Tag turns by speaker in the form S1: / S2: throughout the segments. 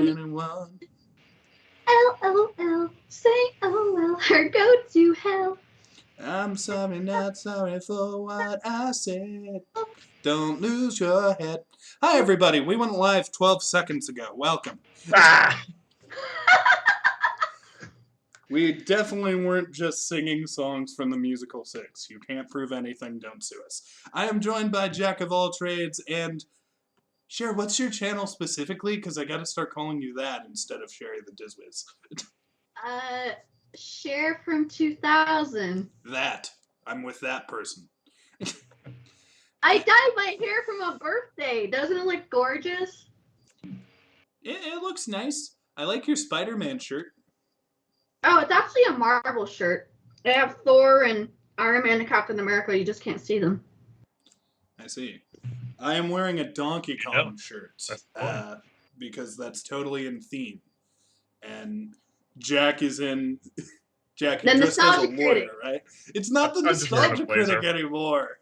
S1: about anyone.
S2: LOL, say oh well, or go to hell.
S1: I'm sorry, not sorry for what I said. Don't lose your head. Hi, everybody. We went live 12 seconds ago. Welcome.
S3: Ah!
S1: We definitely weren't just singing songs from the musical Six. You can't prove anything, don't sue us. I am joined by Jack of all trades and... Cher, what's your channel specifically? Because I gotta start calling you that instead of Sherry the Dizwiz.
S2: Cher from 2000.
S1: That. I'm with that person.
S2: I dyed my hair for my birthday. Doesn't it look gorgeous?
S1: It looks nice. I like your Spider-Man shirt.
S2: Oh, it's actually a Marvel shirt. They have Thor and Iron Man and Captain America. You just can't see them.
S1: I see. I am wearing a Donkey Kong shirt because that's totally in theme. And Jack is in... Jack, you're dressed as a lawyer, right? It's not the Nostalgia Critic anymore.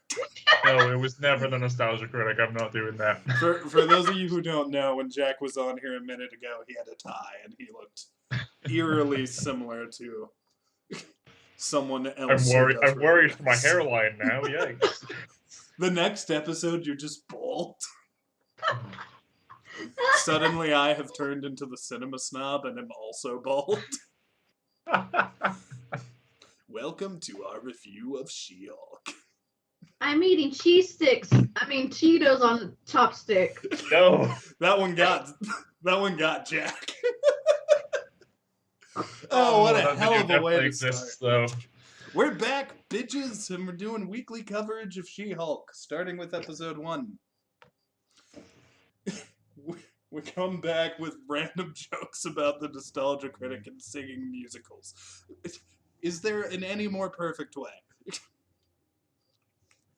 S3: No, it was never the Nostalgia Critic. I'm not doing that.
S1: For those of you who don't know, when Jack was on here a minute ago, he had a tie, and he looked eerily similar to someone else.
S3: I'm worried for my hairline now. Yikes.
S1: The next episode, you're just bald. Suddenly, I have turned into the cinema snob, and am also bald. Welcome to our review of SheHulk.
S2: I'm eating Cheetos on chopstick.
S3: No.
S1: That one got Jack. Oh, what a hell of a way to start.
S3: Though.
S1: We're back, bitches, and we're doing weekly coverage of SheHulk, starting with episode 1. We come back with random jokes about the Nostalgia Critic and singing musicals. Is there in any more perfect way?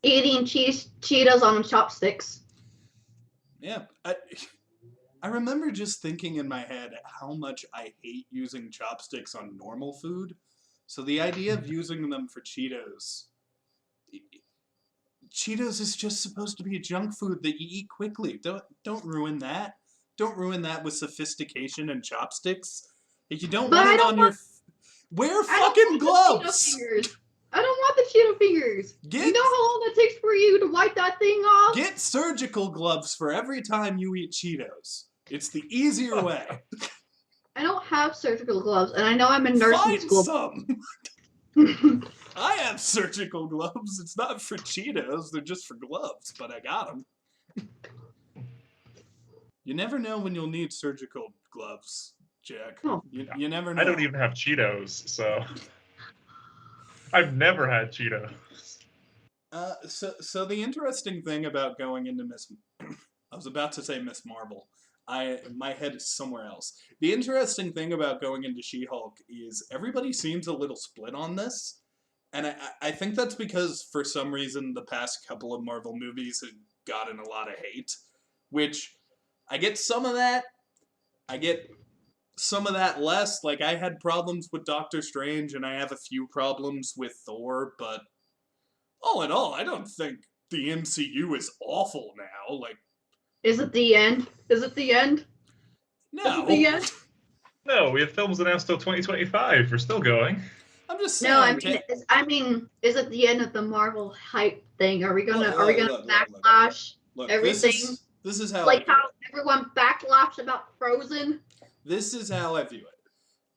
S2: Eating Cheetos on chopsticks.
S1: Yeah. I remember just thinking in my head how much I hate using chopsticks on normal food. So the idea of using them for Cheetos... Cheetos is just supposed to be junk food that you eat quickly. Don't ruin that. Don't ruin that with sophistication and chopsticks. If you don't want it on your... Wear fucking gloves!
S2: I don't want the Cheeto fingers. You know how long it takes for you to wipe that thing off?
S1: Get surgical gloves for every time you eat Cheetos. It's the easier way.
S2: I don't have surgical gloves, and I know I'm in nursing school.
S1: Find some! I have surgical gloves. It's not for Cheetos. They're just for gloves, but I got them. You never know when you'll need surgical gloves, Jack.
S2: Oh.
S1: You never know.
S3: I don't even have Cheetos, so... I've never had Cheetos.
S1: So the interesting thing about going into I was about to say Miss Marvel. My head is somewhere else. The interesting thing about going into She-Hulk is everybody seems a little split on this. And I think that's because, for some reason, the past couple of Marvel movies have gotten a lot of hate. Which, I get some of that. I get some of that less. Like, I had problems with Doctor Strange, and I have a few problems with Thor, but all in all, I don't think the MCU is awful now. Like,
S2: is it the end? Is it the end?
S1: No.
S2: Is it the end?
S3: No, we have films announced till 2025. We're still going.
S1: I'm just saying.
S2: No, I mean, is it the end of the Marvel hype thing? Are we gonna backlash everything?
S1: This is how
S2: like how everyone backlashed about Frozen.
S1: This is how I view it.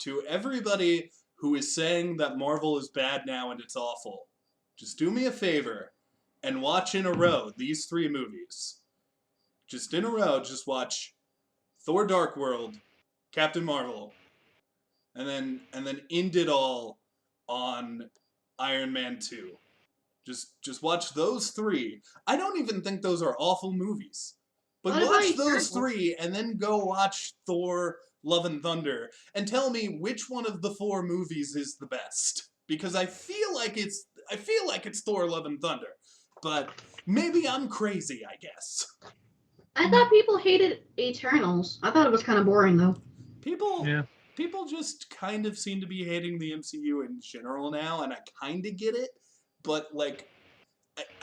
S1: To everybody who is saying that Marvel is bad now and it's awful, just do me a favor and watch in a row these 3 movies. Just in a row, just watch Thor: Dark World, Captain Marvel, and then end it all on Iron Man 2. Just watch those 3. I don't even think those are awful movies. But watch those 3 and then go watch Thor: Love and Thunder and tell me which one of the 4 movies is the best. Because I feel like it's Thor: Love and Thunder. But maybe I'm crazy, I guess.
S2: I thought people hated Eternals. I thought it was kind of boring though.
S1: People just kind of seem to be hating the MCU in general now, and I kind of get it, but like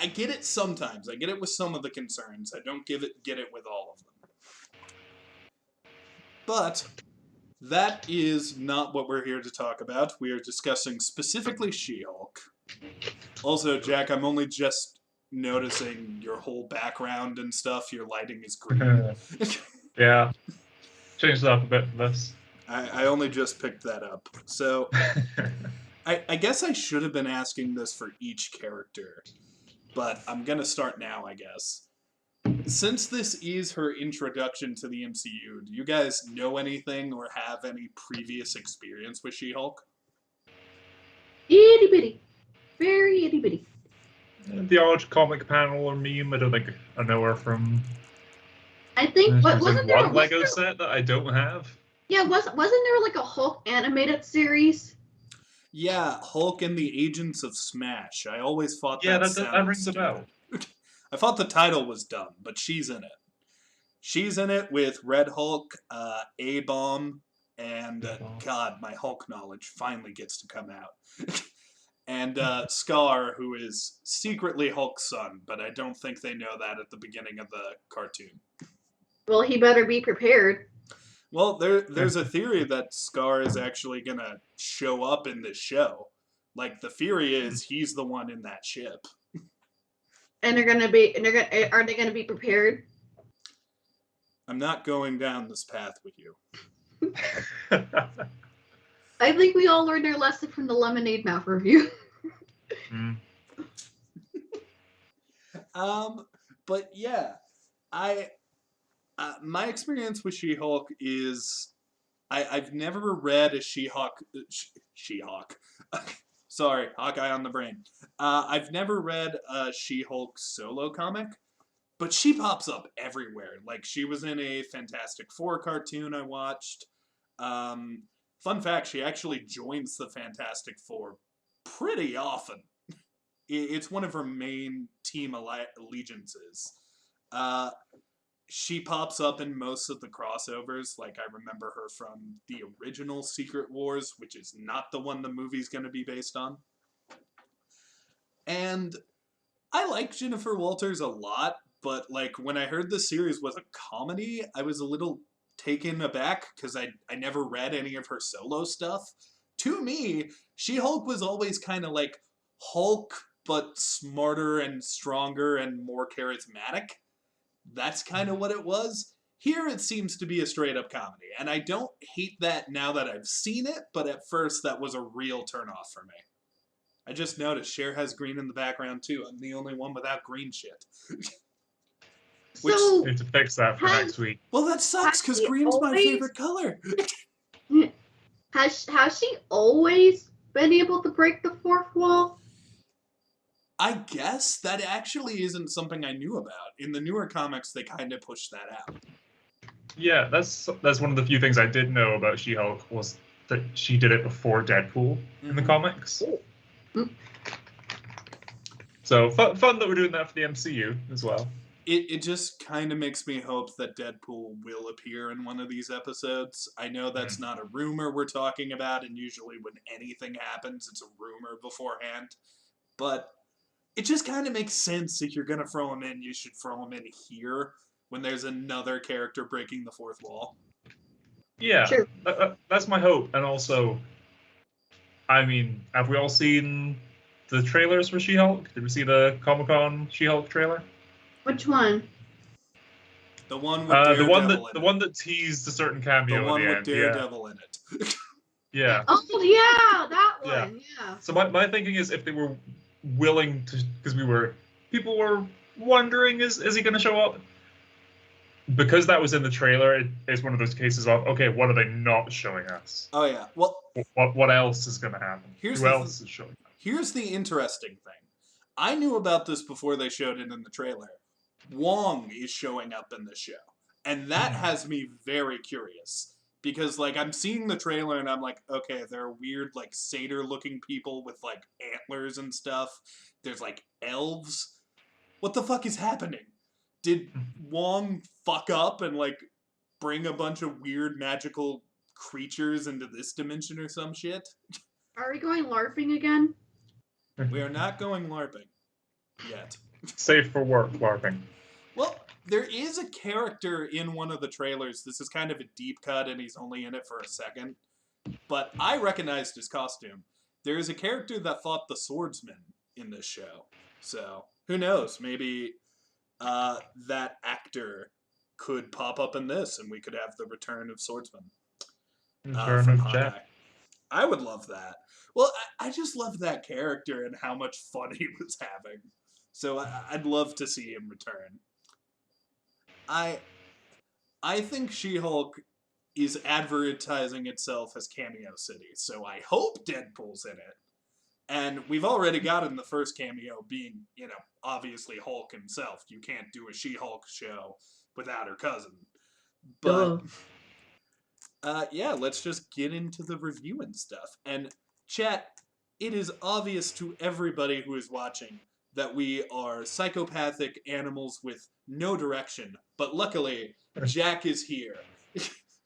S1: I get it sometimes. I get it with some of the concerns. I don't get it with all of them. But that is not what we're here to talk about. We are discussing specifically She-Hulk. Also, Jack, I'm only just noticing your whole background and stuff. Your lighting is green.
S3: Yeah. Changed it up a bit for this.
S1: I only just picked that up. So I guess I should have been asking this for each character, but I'm going to start now, I guess. Since this is her introduction to the MCU, do you guys know anything or have any previous experience with She-Hulk?
S2: Itty bitty. Very itty bitty.
S3: The odd comic panel or meme, I don't think I know her from.
S2: I think
S3: There's
S2: wasn't there
S3: one Lego set that I don't have.
S2: Yeah, wasn't there like a Hulk animated series?
S1: Yeah, Hulk and the Agents of Smash. I always thought
S3: Yeah,
S1: that
S3: that rings a bell.
S1: I thought the title was dumb, but she's in it. She's in it with Red Hulk, A-Bomb, and God, my Hulk knowledge finally gets to come out. And Scar, who is secretly Hulk's son, but I don't think they know that at the beginning of the cartoon.
S2: Well, he better be prepared.
S1: Well, there's a theory that Scar is actually gonna show up in this show. Like, the theory is he's the one in that ship.
S2: And are they gonna be prepared?
S1: I'm not going down this path with you.
S2: I think we all learned our lesson from the Lemonade Mouth review.
S1: But yeah, my experience with She-Hulk is I've never read a She-Hulk. Sorry, Hawkeye on the brain. I've never read a She-Hulk solo comic, but she pops up everywhere. Like, she was in a Fantastic Four cartoon I watched. Fun fact, she actually joins the Fantastic Four pretty often. It's one of her main team allegiances. She pops up in most of the crossovers. Like, I remember her from the original Secret Wars, which is not the one the movie's going to be based on. And I like Jennifer Walters a lot, but, like, when I heard the series was a comedy, I was a little taken aback because I never read any of her solo stuff. To me, She-Hulk was always kind of like Hulk, but smarter and stronger and more charismatic. That's kind of what it was. Here it seems to be a straight up comedy, and I don't hate that now that I've seen it, but at first that was a real turnoff for me. I just noticed Cher has green in the background too. I'm the only one without green shit.
S2: So,
S3: We have to fix that for next week.
S1: Well, that sucks because
S2: Has she
S1: green's my
S2: always-
S1: favorite color.
S2: has she always been able to break the fourth wall?
S1: I guess that actually isn't something I knew about. In the newer comics, they kind of pushed that out.
S3: Yeah, that's one of the few things I did know about She-Hulk was that she did it before Deadpool in the comics. So fun that we're doing that for the MCU as well.
S1: It just kind of makes me hope that Deadpool will appear in one of these episodes. I know that's not a rumor we're talking about, and usually when anything happens, it's a rumor beforehand. But it just kind of makes sense. If you're going to throw him in, you should throw him in here when there's another character breaking the fourth wall.
S3: Yeah,
S2: Sure.
S3: That's my hope. And also, I mean, have we all seen the trailers for She-Hulk? Did we see the Comic-Con She-Hulk trailer?
S2: Which one?
S1: The one with Daredevil
S3: the one that teased a certain cameo
S1: The one
S3: at the
S1: with
S3: end.
S1: Daredevil in it.
S3: Yeah.
S2: Oh yeah, that
S3: Yeah.
S2: one. Yeah.
S3: So my thinking is if they were willing to, because people were wondering, is he going to show up? Because that was in the trailer, it's one of those cases of, okay, what are they not showing us?
S1: Oh, yeah. Well,
S3: What else is going to happen? Who else is showing up?
S1: Here's the interesting thing. I knew about this before they showed it in the trailer. Wong is showing up in the show. And that has me very curious. Because, like, I'm seeing the trailer and I'm like, okay, there are weird, like, satyr-looking people with, like, antlers and stuff. There's, like, elves. What the fuck is happening? Did Wong fuck up and, like, bring a bunch of weird magical creatures into this dimension or some shit?
S2: Are we going LARPing again?
S1: We are not going LARPing. Yet.
S3: Safe for work, LARPing.
S1: Well, There is a character in one of the trailers. This is kind of a deep cut, and he's only in it for a second. But I recognized his costume. There is a character that fought the swordsman in this show. So, who knows? Maybe that actor could pop up in this, and we could have the return of swordsman.
S3: Return
S1: From
S3: of
S1: Hawkeye.
S3: Jack.
S1: I would love that. Well, I just love that character and how much fun he was having. So I'd love to see him return. I think She-Hulk is advertising itself as Cameo City, so I hope Deadpool's in it. And we've already gotten the first cameo being, obviously Hulk himself. You can't do a She-Hulk show without her cousin. But, yeah, let's just get into the review and stuff. And, chat, it is obvious to everybody who is watching that we are psychopathic animals with no direction. But luckily, Jack is here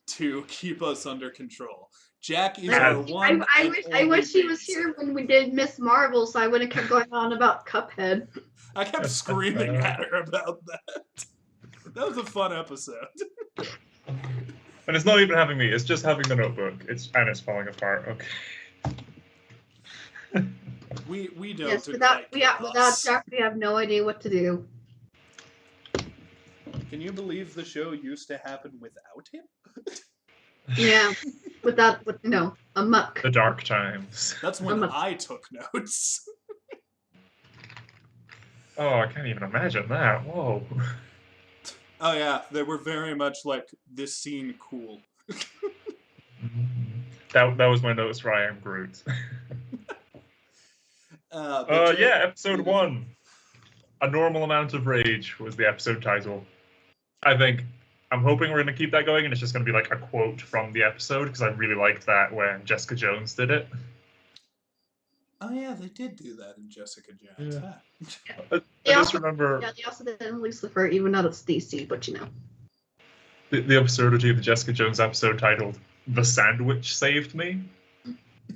S1: to keep us under control. Jack is our one.
S2: I wish he was here when we did Miss Marvel, so I wouldn't have kept going on about Cuphead.
S1: I kept screaming at her about that. That was a fun episode.
S3: And it's not even having me, it's just having the notebook. It's falling apart. Okay.
S1: We don't.
S2: Yes, without Jack, we have no idea what to do.
S1: Can you believe the show used to happen without him?
S2: Yeah, a muck.
S3: The dark times.
S1: That's when I took notes.
S3: Oh, I can't even imagine that. Whoa.
S1: Oh yeah, they were very much like, this scene cool.
S3: That was my notes for I Am Groot. Yeah, episode 1. A Normal Amount of Rage was the episode title. I'm hoping we're going to keep that going, and it's just going to be like a quote from the episode, because I really liked that when Jessica Jones did it.
S1: Oh yeah, they did do that in Jessica Jones.
S3: Yeah.
S1: Huh?
S3: I just remember...
S2: Yeah, they also did it in Lucifer, even though it's DC, but
S3: The absurdity of the Jessica Jones episode titled The Sandwich Saved Me.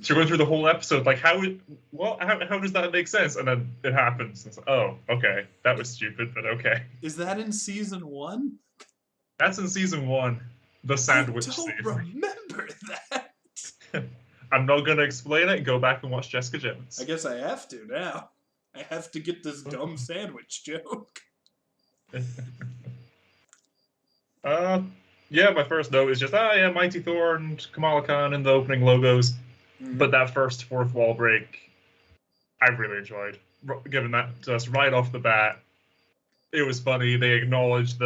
S3: So you're going through the whole episode, like, how does that make sense? And then it happens. It's like, oh, okay, that was stupid, but okay.
S1: Is that in season 1?
S3: That's in season 1. The Sandwich
S1: I
S3: Saved
S1: don't
S3: Me.
S1: remember that.
S3: I'm not going to explain it. Go back and watch Jessica Jones.
S1: I guess I have to now. I have to get this dumb sandwich joke.
S3: Yeah, my first note is just, Mighty Thor and Kamala Khan in the opening logos. But that first fourth wall break, I really enjoyed. Given that to us right off the bat, it was funny. They acknowledged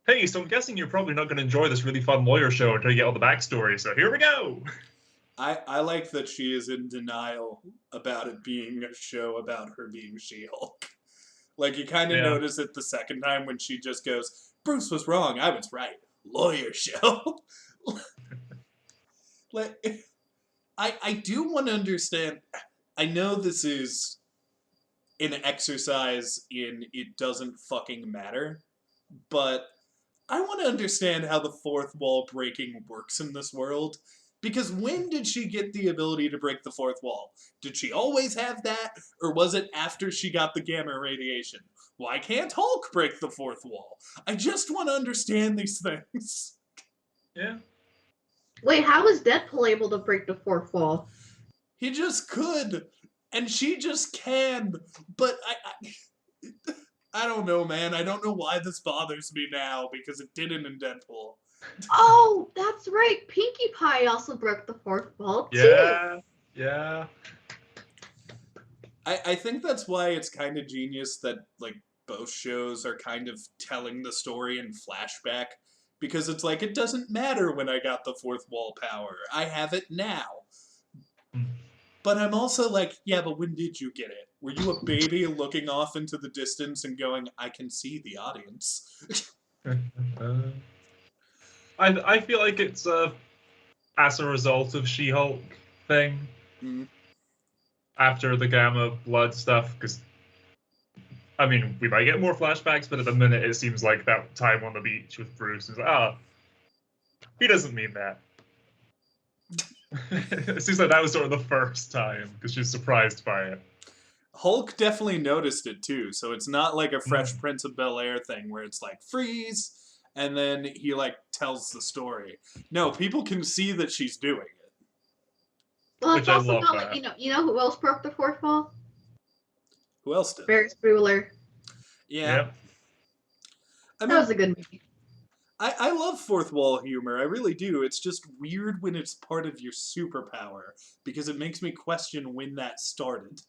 S3: hey, so I'm guessing you're probably not going to enjoy this really fun lawyer show until you get all the backstory, so here we go!
S1: I like that she is in denial about it being a show about her being She-Hulk. Like, you kind of notice it the second time when she just goes, Bruce was wrong, I was right. Lawyer show. Like, I do want to understand. I know this is an exercise in it doesn't fucking matter, but I want to understand how the fourth wall breaking works in this world. Because when did she get the ability to break the fourth wall? Did she always have that? Or was it after she got the gamma radiation? Why can't Hulk break the fourth wall? I just want to understand these things.
S3: Yeah.
S2: Wait, how was Deadpool able to break the fourth wall?
S1: He just could. And she just can. But I don't know, man. I don't know why this bothers me now, because it didn't in Deadpool.
S2: Oh, that's right. Pinkie Pie also broke the fourth wall, too.
S3: Yeah.
S1: I think that's why it's kind of genius that, like, both shows are kind of telling the story in flashback. Because it's like, it doesn't matter when I got the fourth wall power. I have it now. But I'm also like, yeah, but when did you get it? Were you a baby looking off into the distance and going, I can see the audience?
S3: I feel like it's as a result of She-Hulk thing. After the Gamma blood stuff, because, I mean, we might get more flashbacks, but at the minute it seems like that time on the beach with Bruce is he doesn't mean that. It seems like that was sort of the first time, because she's surprised by it.
S1: Hulk definitely noticed it too, so it's not like a Fresh Prince of Bel-Air thing where it's like freeze and then he like tells the story. No, people can see that she's doing it.
S2: Well,
S3: Which
S2: it's
S3: I
S2: also
S3: love
S2: not
S3: that.
S2: like you know who else broke the fourth wall?
S1: Who else did?
S2: Ferris Bueller.
S1: Yeah.
S3: Yep.
S1: I
S2: That
S1: mean,
S2: was a good movie.
S1: I love fourth wall humor. I really do. It's just weird when it's part of your superpower because it makes me question when that started.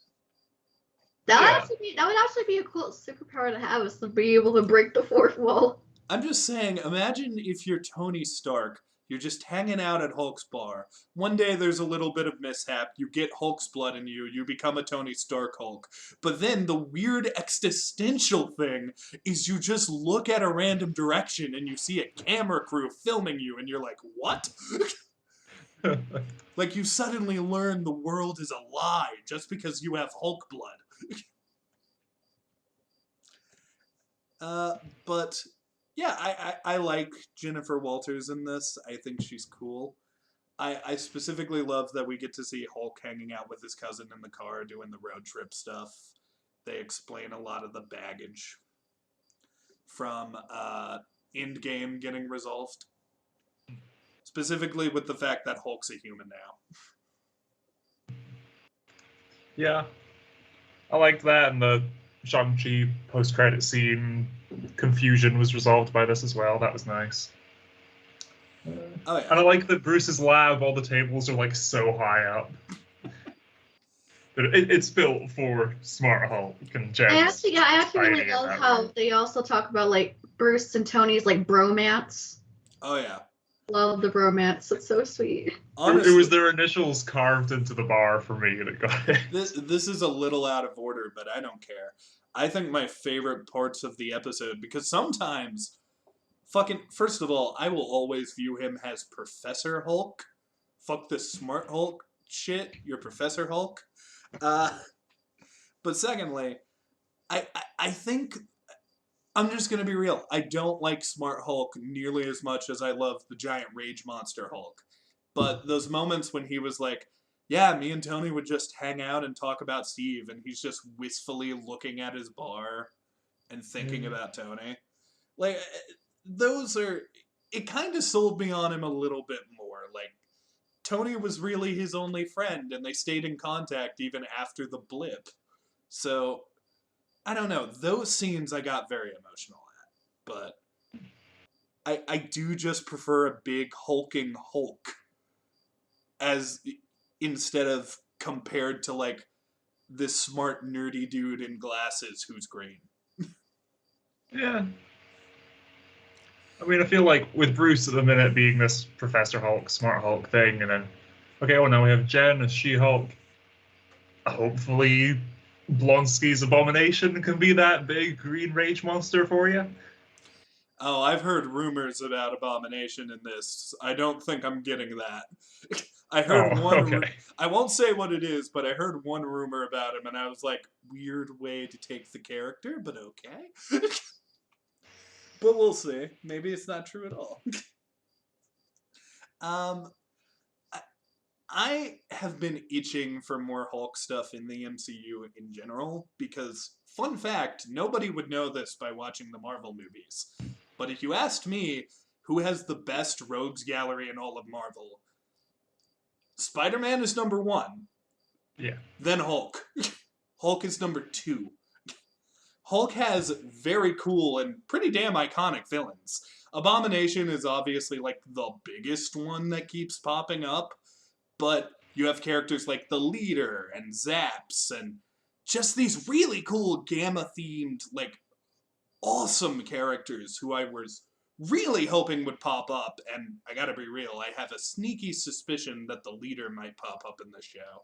S2: That would
S3: Yeah.
S2: actually be a cool superpower to have, is to be able to break the fourth wall.
S1: I'm just saying, imagine if you're Tony Stark, you're just hanging out at Hulk's bar. One day there's a little bit of mishap, you get Hulk's blood in you, you become a Tony Stark Hulk. But then the weird existential thing is you just look at a random direction and you see a camera crew filming you and you're like, what? Like you suddenly learn the world is a lie just because you have Hulk blood. But yeah, I like Jennifer Walters in this. I think she's cool. I specifically love that we get to see Hulk hanging out with his cousin in the car doing the road trip stuff. They explain a lot of the baggage from Endgame getting resolved. Specifically with the fact that Hulk's a human now.
S3: Yeah. I liked that, and the Shang-Chi post-credit scene confusion was resolved by this as well. That was nice.
S1: Oh yeah.
S3: And I like that Bruce's lab, all the tables are like so high up. But it's built for Smart Hulk and Jen.
S2: I actually really love how they also talk about like Bruce and Tony's like bromance.
S1: Oh yeah.
S2: Love the bromance. It's so sweet.
S1: Honestly,
S3: it was their initials carved into the bar for me that got it.
S1: This is a little out of order, but I don't care. I think my favorite parts of the episode, because sometimes, first of all, I will always view him as Professor Hulk. Fuck this Smart Hulk shit, you're Professor Hulk. But secondly, I think, I'm just gonna be real, I don't like Smart Hulk nearly as much as I love the giant rage monster Hulk. But those moments when he was like, yeah, me and Tony would just hang out and talk about Steve, and he's just wistfully looking at his bar and thinking about Tony. Like, those are... It kind of sold me on him a little bit more. Like, Tony was really his only friend, and they stayed in contact even after the blip. So, I don't know. Those scenes I got very emotional at. But I do just prefer a big hulking Hulk as... instead of compared to like this smart nerdy dude in glasses who's green.
S3: Yeah. I mean, I feel like with Bruce at the minute being this Professor Hulk, Smart Hulk thing, and then, okay, well now we have Jen as She-Hulk. Hopefully Blonsky's Abomination can be that big green rage monster for you.
S1: Oh, I've heard rumors about Abomination in this. I don't think I'm getting that. I heard
S3: Okay.
S1: I won't say what it is, but I heard one rumor about him, and I was like, weird way to take the character, but okay. But we'll see. Maybe it's not true at all. I have been itching for more Hulk stuff in the MCU in general, because, fun fact, nobody would know this by watching the Marvel movies. But if you asked me who has the best rogues gallery in all of Marvel, Spider-Man is number 1.
S3: Yeah.
S1: Then Hulk. Hulk is number 2. Hulk has very cool and pretty damn iconic villains. Abomination is obviously like the biggest one that keeps popping up, but you have characters like the Leader and Zaps and just these really cool Gamma-themed, like, awesome characters who I was really hoping would pop up, and I gotta be real, I have a sneaky suspicion that the Leader might pop up in the show.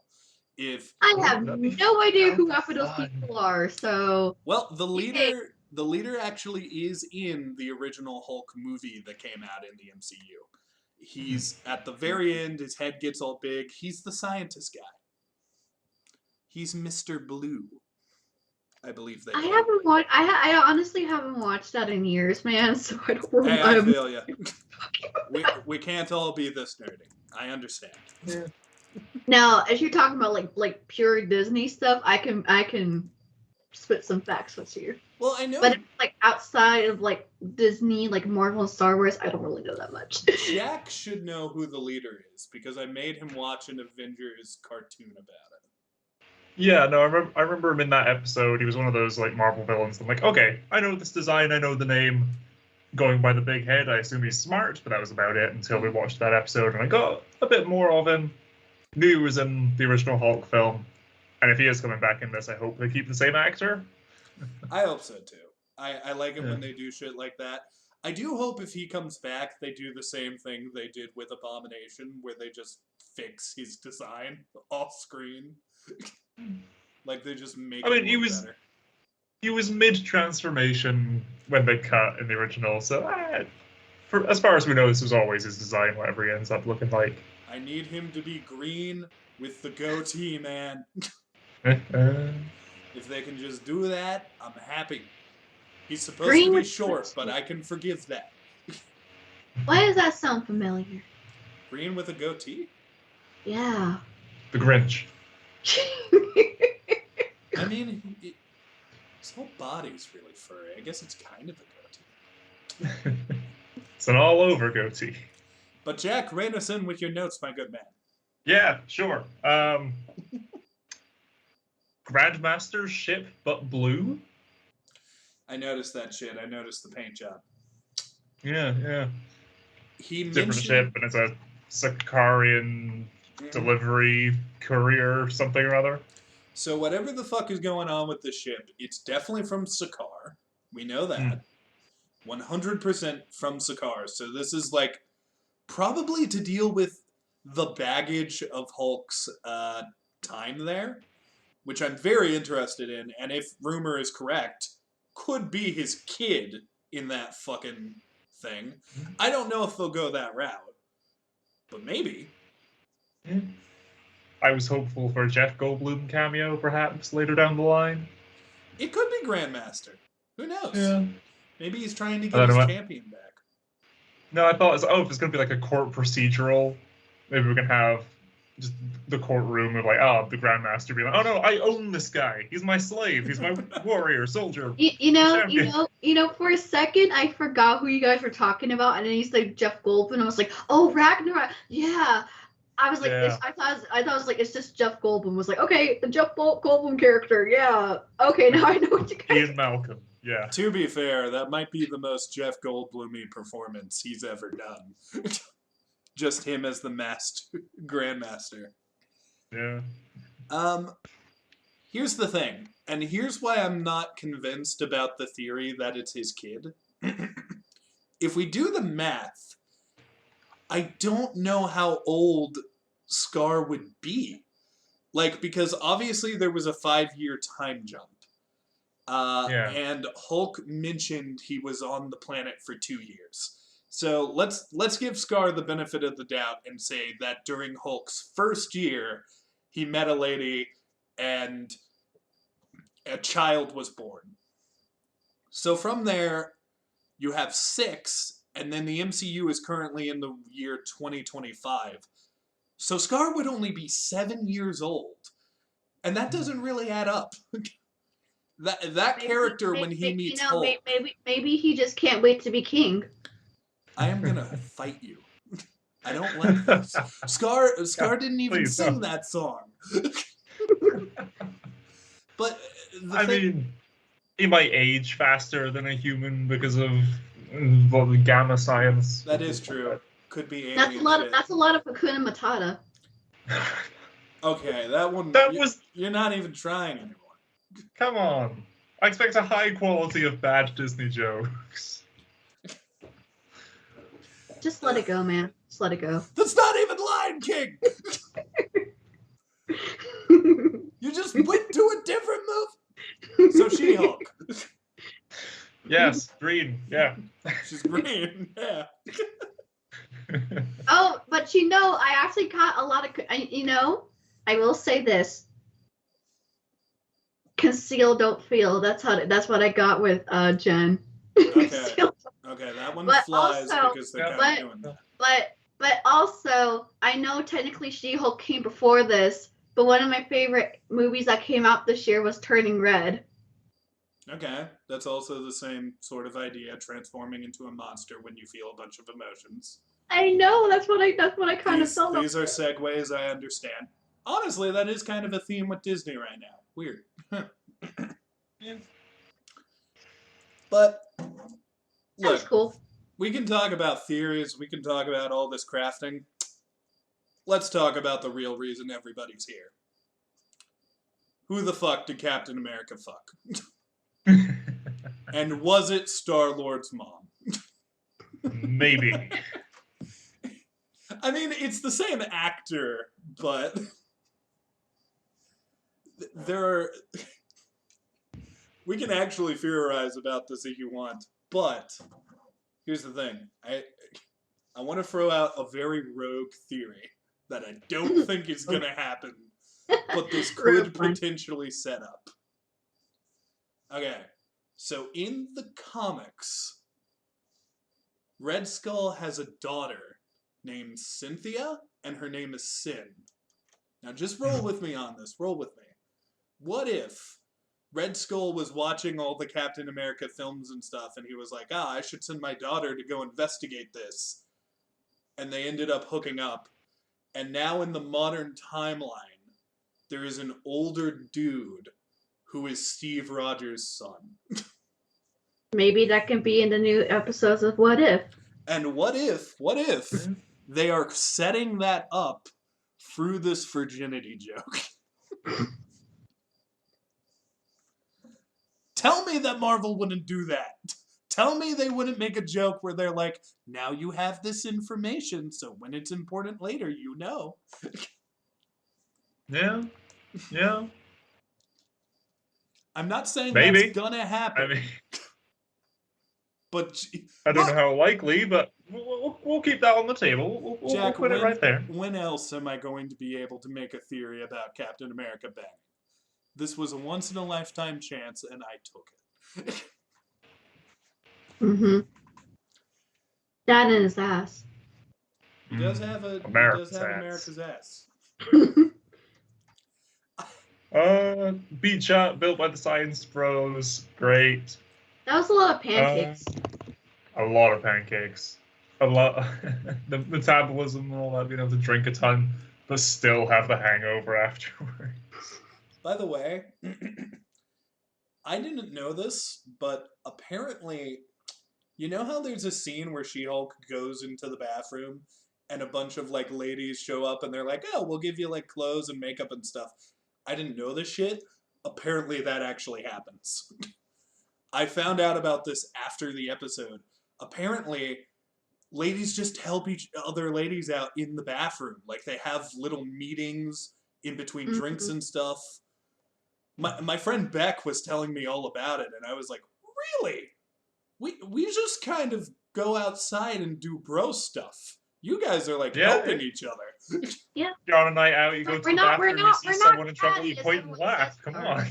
S2: I have no idea who half of those people are, so...
S1: Well, the leader actually is in the original Hulk movie that came out in the MCU. He's at the very end, his head gets all big, he's the scientist guy. He's Mr. Blue. I believe they.
S2: I honestly haven't watched that in years, man. So I don't remember.
S1: Hey, I feel you. We can't all be this nerdy. I understand.
S2: No, Now, as you're talking about like pure Disney stuff, I can spit some facts with you.
S1: Well, I know
S2: But like outside of like Disney, like Marvel and Star Wars, I don't really know that much.
S1: Jack should know who the leader is because I made him watch an Avengers cartoon about it.
S3: Yeah, no, I remember him in that episode. He was one of those like Marvel villains. I'm like, okay, I know this design, I know the name. Going by the big head, I assume he's smart, but that was about it until we watched that episode and I got a bit more of him. Knew he was in the original Hulk film, and if he is coming back in this, I hope they keep the same actor.
S1: I hope so too. I like it when they do shit like that. I do hope if he comes back, they do the same thing they did with Abomination, where they just fix his design off screen. Like they just make.
S3: I mean,
S1: it look better.
S3: He was mid-transformation when they cut in the original, so for as far as we know, this was always his design, whatever he ends up looking like.
S1: I need him to be green with the goatee, man. If they can just do that, I'm happy. He's supposed
S2: Green
S1: to be
S2: with
S1: short, but I can forgive that.
S2: Why does that sound familiar?
S1: Green with a goatee?
S2: Yeah.
S3: The Grinch.
S1: I mean, his whole body's really furry. I guess it's kind of a goatee.
S3: It's an all-over goatee.
S1: But Jack, rein us in with your notes, my good man.
S3: Yeah, sure. Grandmaster's ship, but blue?
S1: I noticed that shit. I noticed the paint job.
S3: Yeah.
S1: He
S3: Different
S1: mentioned...
S3: ship, and it's a Sicarian delivery courier something or other.
S1: So whatever the fuck is going on with the ship, it's definitely from Sakaar. We know that. 100% from Sakaar. So this is like probably to deal with the baggage of Hulk's time there, which I'm very interested in, and if rumor is correct, could be his kid in that fucking thing. I don't know if they'll go that route, but maybe.
S3: I was hopeful for a Jeff Goldblum cameo, perhaps, later down the line.
S1: It could be Grandmaster. Who knows?
S3: Yeah.
S1: Maybe he's trying to get his champion back.
S3: No, I thought, if it's going to be like a court procedural, maybe we can have just the courtroom of like, the Grandmaster being like, oh no, I own this guy. He's my slave. He's my warrior, soldier.
S2: You know, for a second, I forgot who you guys were talking about, and then you said Jeff Goldblum. I was like, oh, Ragnarok. Yeah. I was like, I thought it was like, it's just Jeff Goldblum. I was like, okay, the Jeff Goldblum character. Yeah. Okay, now I know what you guys.
S3: Ian Malcolm. Yeah.
S1: To be fair, that might be the most Jeff Goldblum-y performance he's ever done. Just him as the Grandmaster.
S3: Yeah.
S1: Here's the thing, and here's why I'm not convinced about the theory that it's his kid. If we do the math, I don't know how old Scar would be. Like, because obviously there was a 5-year time jump. And Hulk mentioned he was on the planet for 2 years. So let's give Scar the benefit of the doubt and say that during Hulk's first year, he met a lady and a child was born. So from there, you have 6, and then the MCU is currently in the year 2025. So Scar would only be 7 years old. And that doesn't really add up. That character, when he meets Hulk...
S2: Maybe he just can't wait to be king.
S1: I am gonna fight you. I don't like this. Scar didn't even sing that song. But
S3: I mean, he might age faster than a human because of the gamma science.
S1: That is true. Could be alien.
S2: That's a lot of Hakuna Matata.
S1: Okay, that one. You're not even trying anymore.
S3: Come on. I expect a high quality of bad Disney jokes.
S2: Just let it go, man. Just let it go.
S1: That's not even Lion King! You just went to a different movie. So SheHulk.
S3: Yes, green. Yeah.
S1: She's green. Yeah.
S2: Oh, but I actually caught a lot of. I will say this. Conceal, don't feel. That's what I got with Jen.
S1: Okay. Okay, that one flies because they're kind of doing that.
S2: But also, I know technically She-Hulk came before this, but one of my favorite movies that came out this year was Turning Red.
S1: Okay, that's also the same sort of idea, transforming into a monster when you feel a bunch of emotions.
S2: I know, that's what I kind of felt.
S1: These are segues, I understand. Honestly, that is kind of a theme with Disney right now. Weird.
S3: Yeah.
S1: But,
S2: That's
S1: look,
S2: cool.
S1: we can talk about theories, we can talk about all this crafting. Let's talk about the real reason everybody's here. Who the fuck did Captain America fuck? And was it Star-Lord's mom?
S3: Maybe.
S1: I mean, it's the same actor, but there are... We can actually theorize about this if you want, but here's the thing. I want to throw out a very rogue theory that I don't think is going to happen, but this could potentially set up. Okay, so in the comics, Red Skull has a daughter named Cynthia, and her name is Sin. Now just roll with me on this, roll with me. What if Red Skull was watching all the Captain America films and stuff, and he was like, I should send my daughter to go investigate this. And they ended up hooking up. And now in the modern timeline, there is an older dude who is Steve Rogers' son.
S2: Maybe that can be in the new episodes of What If.
S1: And what if they are setting that up through this virginity joke? Tell me that Marvel wouldn't do that. Tell me they wouldn't make a joke where they're like, now you have this information, so when it's important later, you know.
S3: Yeah. Yeah.
S1: I'm not saying
S3: Maybe.
S1: that's gonna happen.
S3: I mean,
S1: but
S3: I don't know how likely, but we'll keep that on the table.
S1: Jack,
S3: we'll put it right there.
S1: When else am I going to be able to make a theory about Captain America banging? This was a once-in-a-lifetime chance, and I took it.
S2: Mm-hmm. That in his ass.
S1: He does have
S3: America's
S1: ass.
S3: Beach shot built by the Science Bros. Great.
S2: That was a lot of pancakes.
S3: A lot of pancakes. A lot. The metabolism and all that, being able to drink a ton, but still have the hangover afterwards.
S1: By the way, I didn't know this, but apparently, you know how there's a scene where She-Hulk goes into the bathroom and a bunch of like ladies show up and they're like, oh, we'll give you like clothes and makeup and stuff. I didn't know this shit. Apparently that actually happens. I found out about this after the episode. Apparently, ladies just help each other ladies out in the bathroom. Like they have little meetings in between drinks and stuff. My friend Beck was telling me all about it, and I was like, really? We just kind of go outside and do bro stuff. You guys are like helping each other.
S2: Yeah.
S3: You're on a night out, you go to the bathroom, you see someone in trouble, you point and laugh. Come on.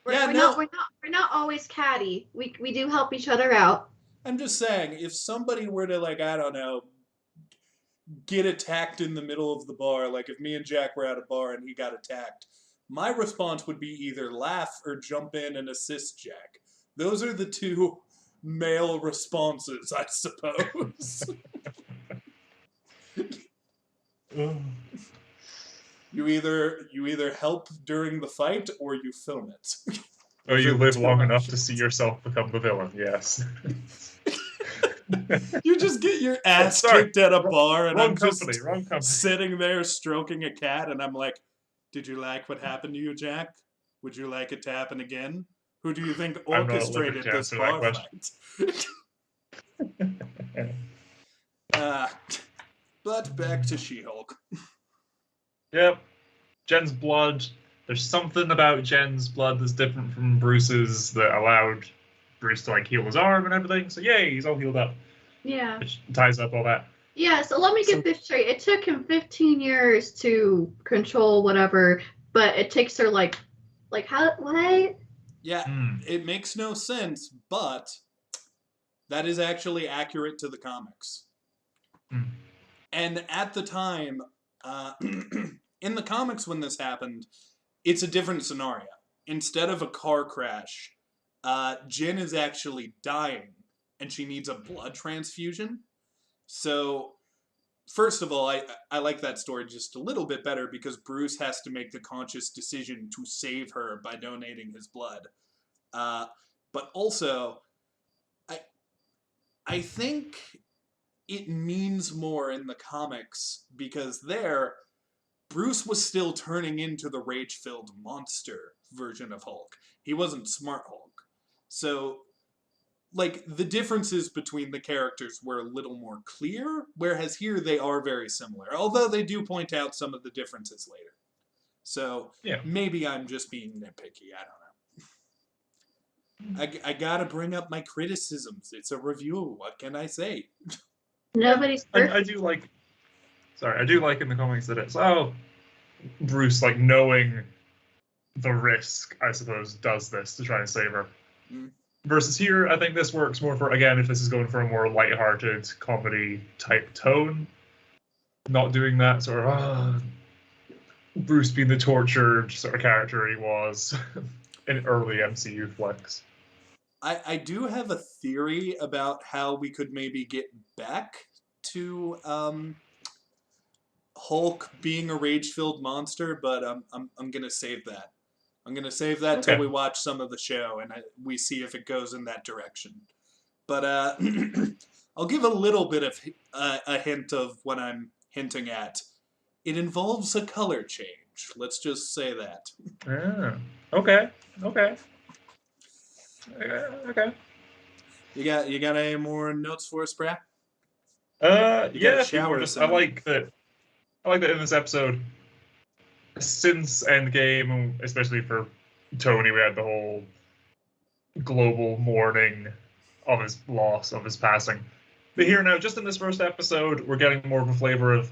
S2: We're not always catty. We do help each other out.
S1: I'm just saying, if somebody were to like, I don't know, get attacked in the middle of the bar, like if me and Jack were at a bar and he got attacked, my response would be either laugh or jump in and assist Jack. Those are the two male responses, I suppose. You either help during the fight or you film it.
S3: Or you live long enough to see yourself become the villain, yes.
S1: You just get your ass kicked at a bar and I'm
S3: wrong
S1: just
S3: company.
S1: sitting there stroking a cat and I'm like, did you like what happened to you, Jack? Would you like it to happen again? Who do you think orchestrated this bar fight? But back to She-Hulk.
S3: Yep. Jen's blood. There's something about Jen's blood that's different from Bruce's that allowed Bruce to like heal his arm and everything. So yay, he's all healed up.
S2: Yeah.
S3: Which ties up all that.
S2: Yeah, so let me get this straight. It took him 15 years to control whatever, but it takes her like how, what?
S1: Yeah, it makes no sense, but that is actually accurate to the comics. And at the time, in the comics when this happened, it's a different scenario. Instead of a car crash, Jin is actually dying, and she needs a blood transfusion. So, first of all, I like that story just a little bit better because Bruce has to make the conscious decision to save her by donating his blood. But also, I think it means more in the comics because there, Bruce was still turning into the rage-filled monster version of Hulk. He wasn't Smart Hulk. So, like, the differences between the characters were a little more clear, whereas here they are very similar, although they do point out some of the differences later. So, maybe I'm just being nitpicky, I don't know. I gotta bring up my criticisms. It's a review. What can I say?
S2: Nobody's perfect.
S3: I do like in the comics that it's, Bruce, like, knowing the risk, I suppose, does this to try and save her.
S1: Mm.
S3: Versus here, I think this works more for, again, if this is going for a more lighthearted comedy type tone. Not doing that sort of, Bruce being the tortured sort of character he was in early MCU flicks.
S1: I do have a theory about how we could maybe get back to Hulk being a rage-filled monster, but I'm gonna save that. I'm gonna save that till we watch some of the show and we see if it goes in that direction. But I'll give a little bit of a hint of what I'm hinting at. It involves a color change. Let's just say that.
S3: Okay.
S1: You got any more notes for us, Brad?
S3: Yeah. I like that in this episode, since Endgame, especially for Tony, we had the whole global mourning of his loss, of his passing. But here now, just in this first episode, we're getting more of a flavor of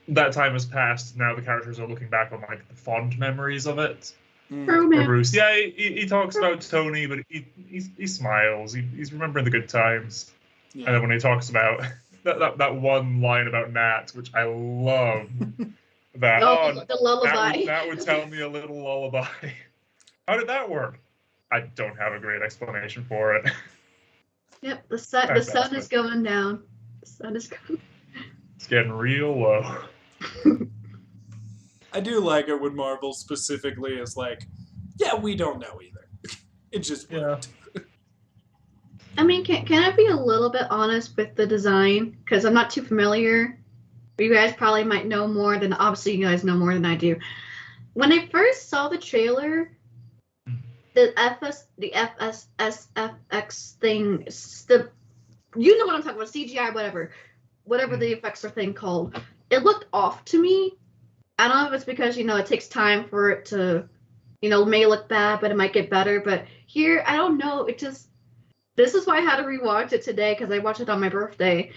S3: that time has passed. Now the characters are looking back on like the fond memories of it. For Bruce, he talks about Tony, but he smiles. He's remembering the good times. Yeah. And then when he talks about that one line about Nat, which I love, that
S2: the lullaby.
S3: That would tell me a little lullaby. How did that work? I don't have a great explanation for it.
S2: Yep, the sun is going down. The sun is going.
S3: It's getting real low.
S1: I do like it when Marvel specifically is like, yeah, we don't know either. It just worked.
S2: I mean, can I be a little bit honest with the design? Because I'm not too familiar. You guys probably might know more than, obviously you guys know more than I do. When I first saw the trailer, the FSFX thing, you know what I'm talking about, CGI, whatever the effects are thing called. It looked off to me. I don't know if it's because, it takes time for it to, may look bad, but it might get better. But here, I don't know. This is why I had to rewatch it today, because I watched it on my birthday,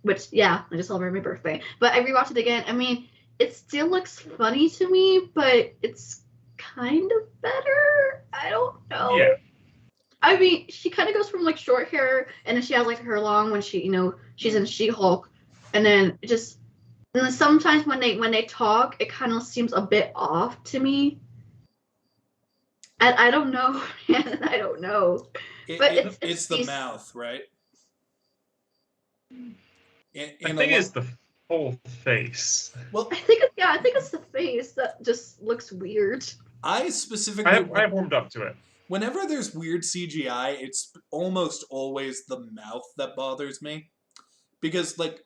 S2: which, I just celebrated my birthday. But I rewatched it again. I mean, it still looks funny to me, but it's kind of better. I don't know.
S3: Yeah.
S2: I mean, she kind of goes from, like, short hair, and then she has, like, her long when she, she's in She-Hulk. And then and then sometimes when they talk, it kind of seems a bit off to me. And I don't know, man. I don't know. But
S1: it's the mouth, right?
S3: I think it's the whole face.
S1: Well,
S2: I think it's the face that just looks weird.
S1: I
S3: warmed up to it.
S1: Whenever there's weird CGI, it's almost always the mouth that bothers me. Because, like,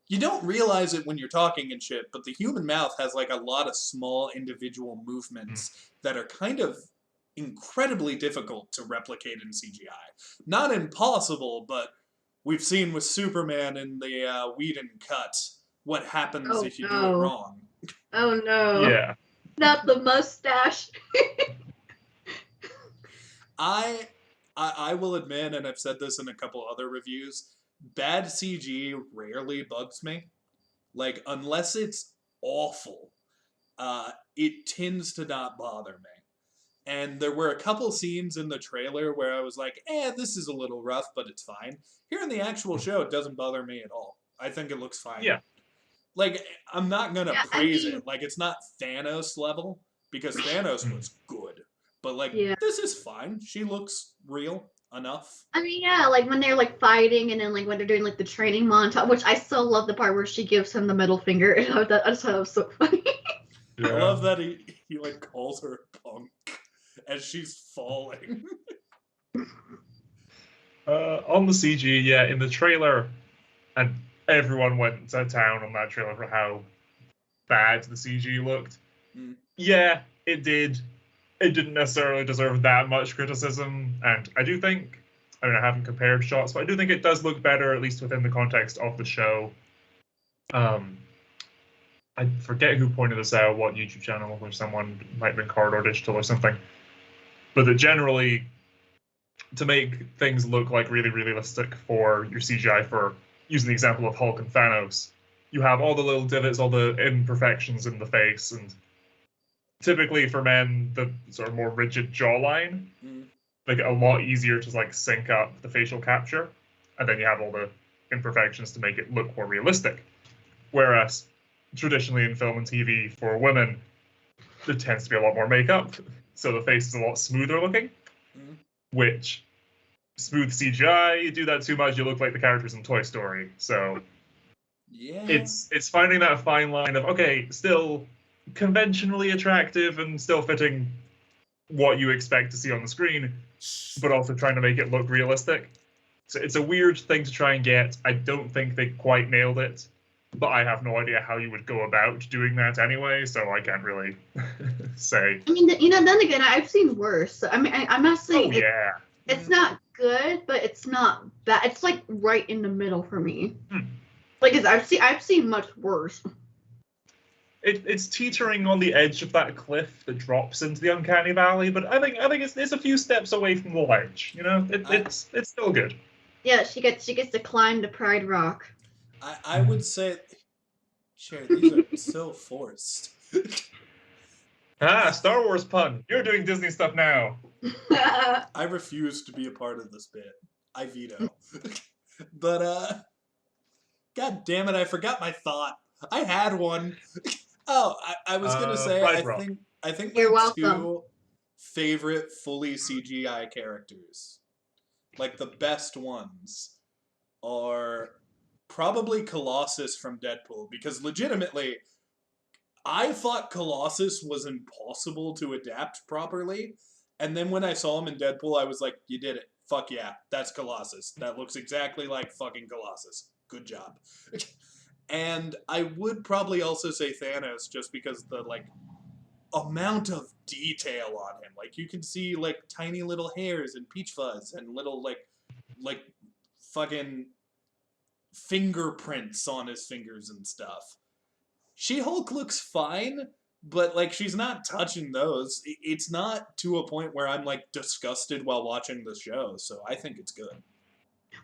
S1: you don't realize it when you're talking and shit, but the human mouth has, like, a lot of small individual movements that are kind of incredibly difficult to replicate in CGI. Not impossible, but we've seen with Superman in the Whedon cut what happens if you do it wrong.
S2: Oh, no.
S3: Yeah.
S2: Not the mustache.
S1: I will admit, and I've said this in a couple other reviews, bad CG rarely bugs me. Like, unless it's awful, it tends to not bother me. And there were a couple scenes in the trailer where I was like, this is a little rough, but it's fine. Here in the actual show, it doesn't bother me at all. I think it looks fine.
S3: Yeah.
S1: Like, I'm not gonna praise it. Like, it's not Thanos level, because Thanos was good. But, like, this is fine. She looks real enough.
S2: I mean, yeah, like when they're like fighting, and then like when they're doing like the training montage, which I still love the part where she gives him the middle finger. I just thought it was so funny.
S1: I love that he like calls her punk as she's falling.
S3: On the CG, yeah, in the trailer, and everyone went to town on that trailer for how bad the CG looked.
S1: Mm.
S3: Yeah, it did. It didn't necessarily deserve that much criticism, and I do think, I mean, I haven't compared shots, but I do think it does look better, at least within the context of the show. I forget who pointed this out, what YouTube channel, or someone, might have been Card or Digital or something, but that generally, to make things look like really realistic for your CGI, for using the example of Hulk and Thanos, you have all the little divots, all the imperfections in the face, and typically for men, the sort of more rigid jawline make it a lot easier to like sync up the facial capture, and then you have all the imperfections to make it look more realistic. Whereas traditionally in film and TV for women, there tends to be a lot more makeup, so the face is a lot smoother looking. Which, smooth CGI, you do that too much, you look like the characters in Toy Story. So
S1: yeah,
S3: it's finding that fine line of, okay, still conventionally attractive and still fitting what you expect to see on the screen, but also trying to make it look realistic. So it's a weird thing to try and get. I don't think they quite nailed it, but I have no idea how you would go about doing that anyway, so I can't really say.
S2: I mean, then again, I've seen worse. I mean, I'm not saying it's not good, but it's not bad. It's like right in the middle for me. Like, I've seen much worse.
S3: It's teetering on the edge of that cliff that drops into the uncanny valley, but I think it's a few steps away from the ledge. You know, it's still good.
S2: Yeah, she gets to climb the Pride Rock.
S1: I would say, sure, these are so forced.
S3: Star Wars pun. You're doing Disney stuff now.
S1: I refuse to be a part of this bit. I veto. But, God damn it, I forgot my thought. I had one. Oh, I was going to say, I think
S2: You're
S1: my
S2: welcome.
S1: two favorite fully CGI characters, like the best ones, are probably Colossus from Deadpool, because legitimately, I thought Colossus was impossible to adapt properly, and then when I saw him in Deadpool, I was like, you did it. Fuck yeah, that's Colossus. That looks exactly like fucking Colossus. Good job. And I would probably also say Thanos, just because the, like, amount of detail on him. Like, you can see, like, tiny little hairs and peach fuzz and little, like fucking fingerprints on his fingers and stuff. She-Hulk looks fine, but, like, she's not touching those. It's not to a point where I'm, like, disgusted while watching the show, so I think it's good.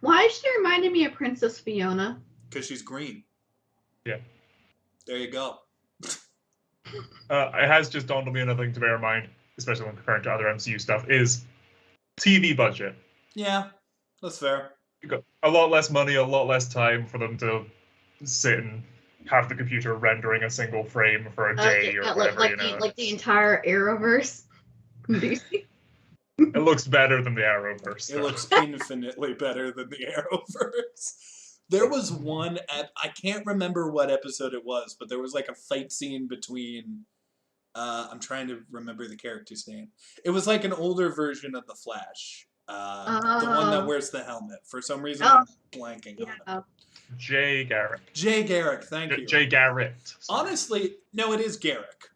S2: Why is she reminding me of Princess Fiona?
S1: Because she's green.
S3: Yeah.
S1: There you go.
S3: It has just dawned on me another thing to bear in mind, especially when comparing to other MCU stuff, is TV budget.
S1: Yeah, that's fair.
S3: You got a lot less money, a lot less time for them to sit and have the computer rendering a single frame for a day or whatever.
S2: Like the entire Arrowverse.
S3: It looks better than the Arrowverse.
S1: It looks infinitely better than the Arrowverse. There was one, I can't remember what episode it was, but there was like a fight scene between, I'm trying to remember the character's name. It was like an older version of The Flash. The one that wears the helmet. For some reason, I'm blanking on it.
S3: Jay Garrick.
S1: Jay Garrick, thank you.
S3: Jay Garrett. Sorry.
S1: Honestly, no, it is Garrick.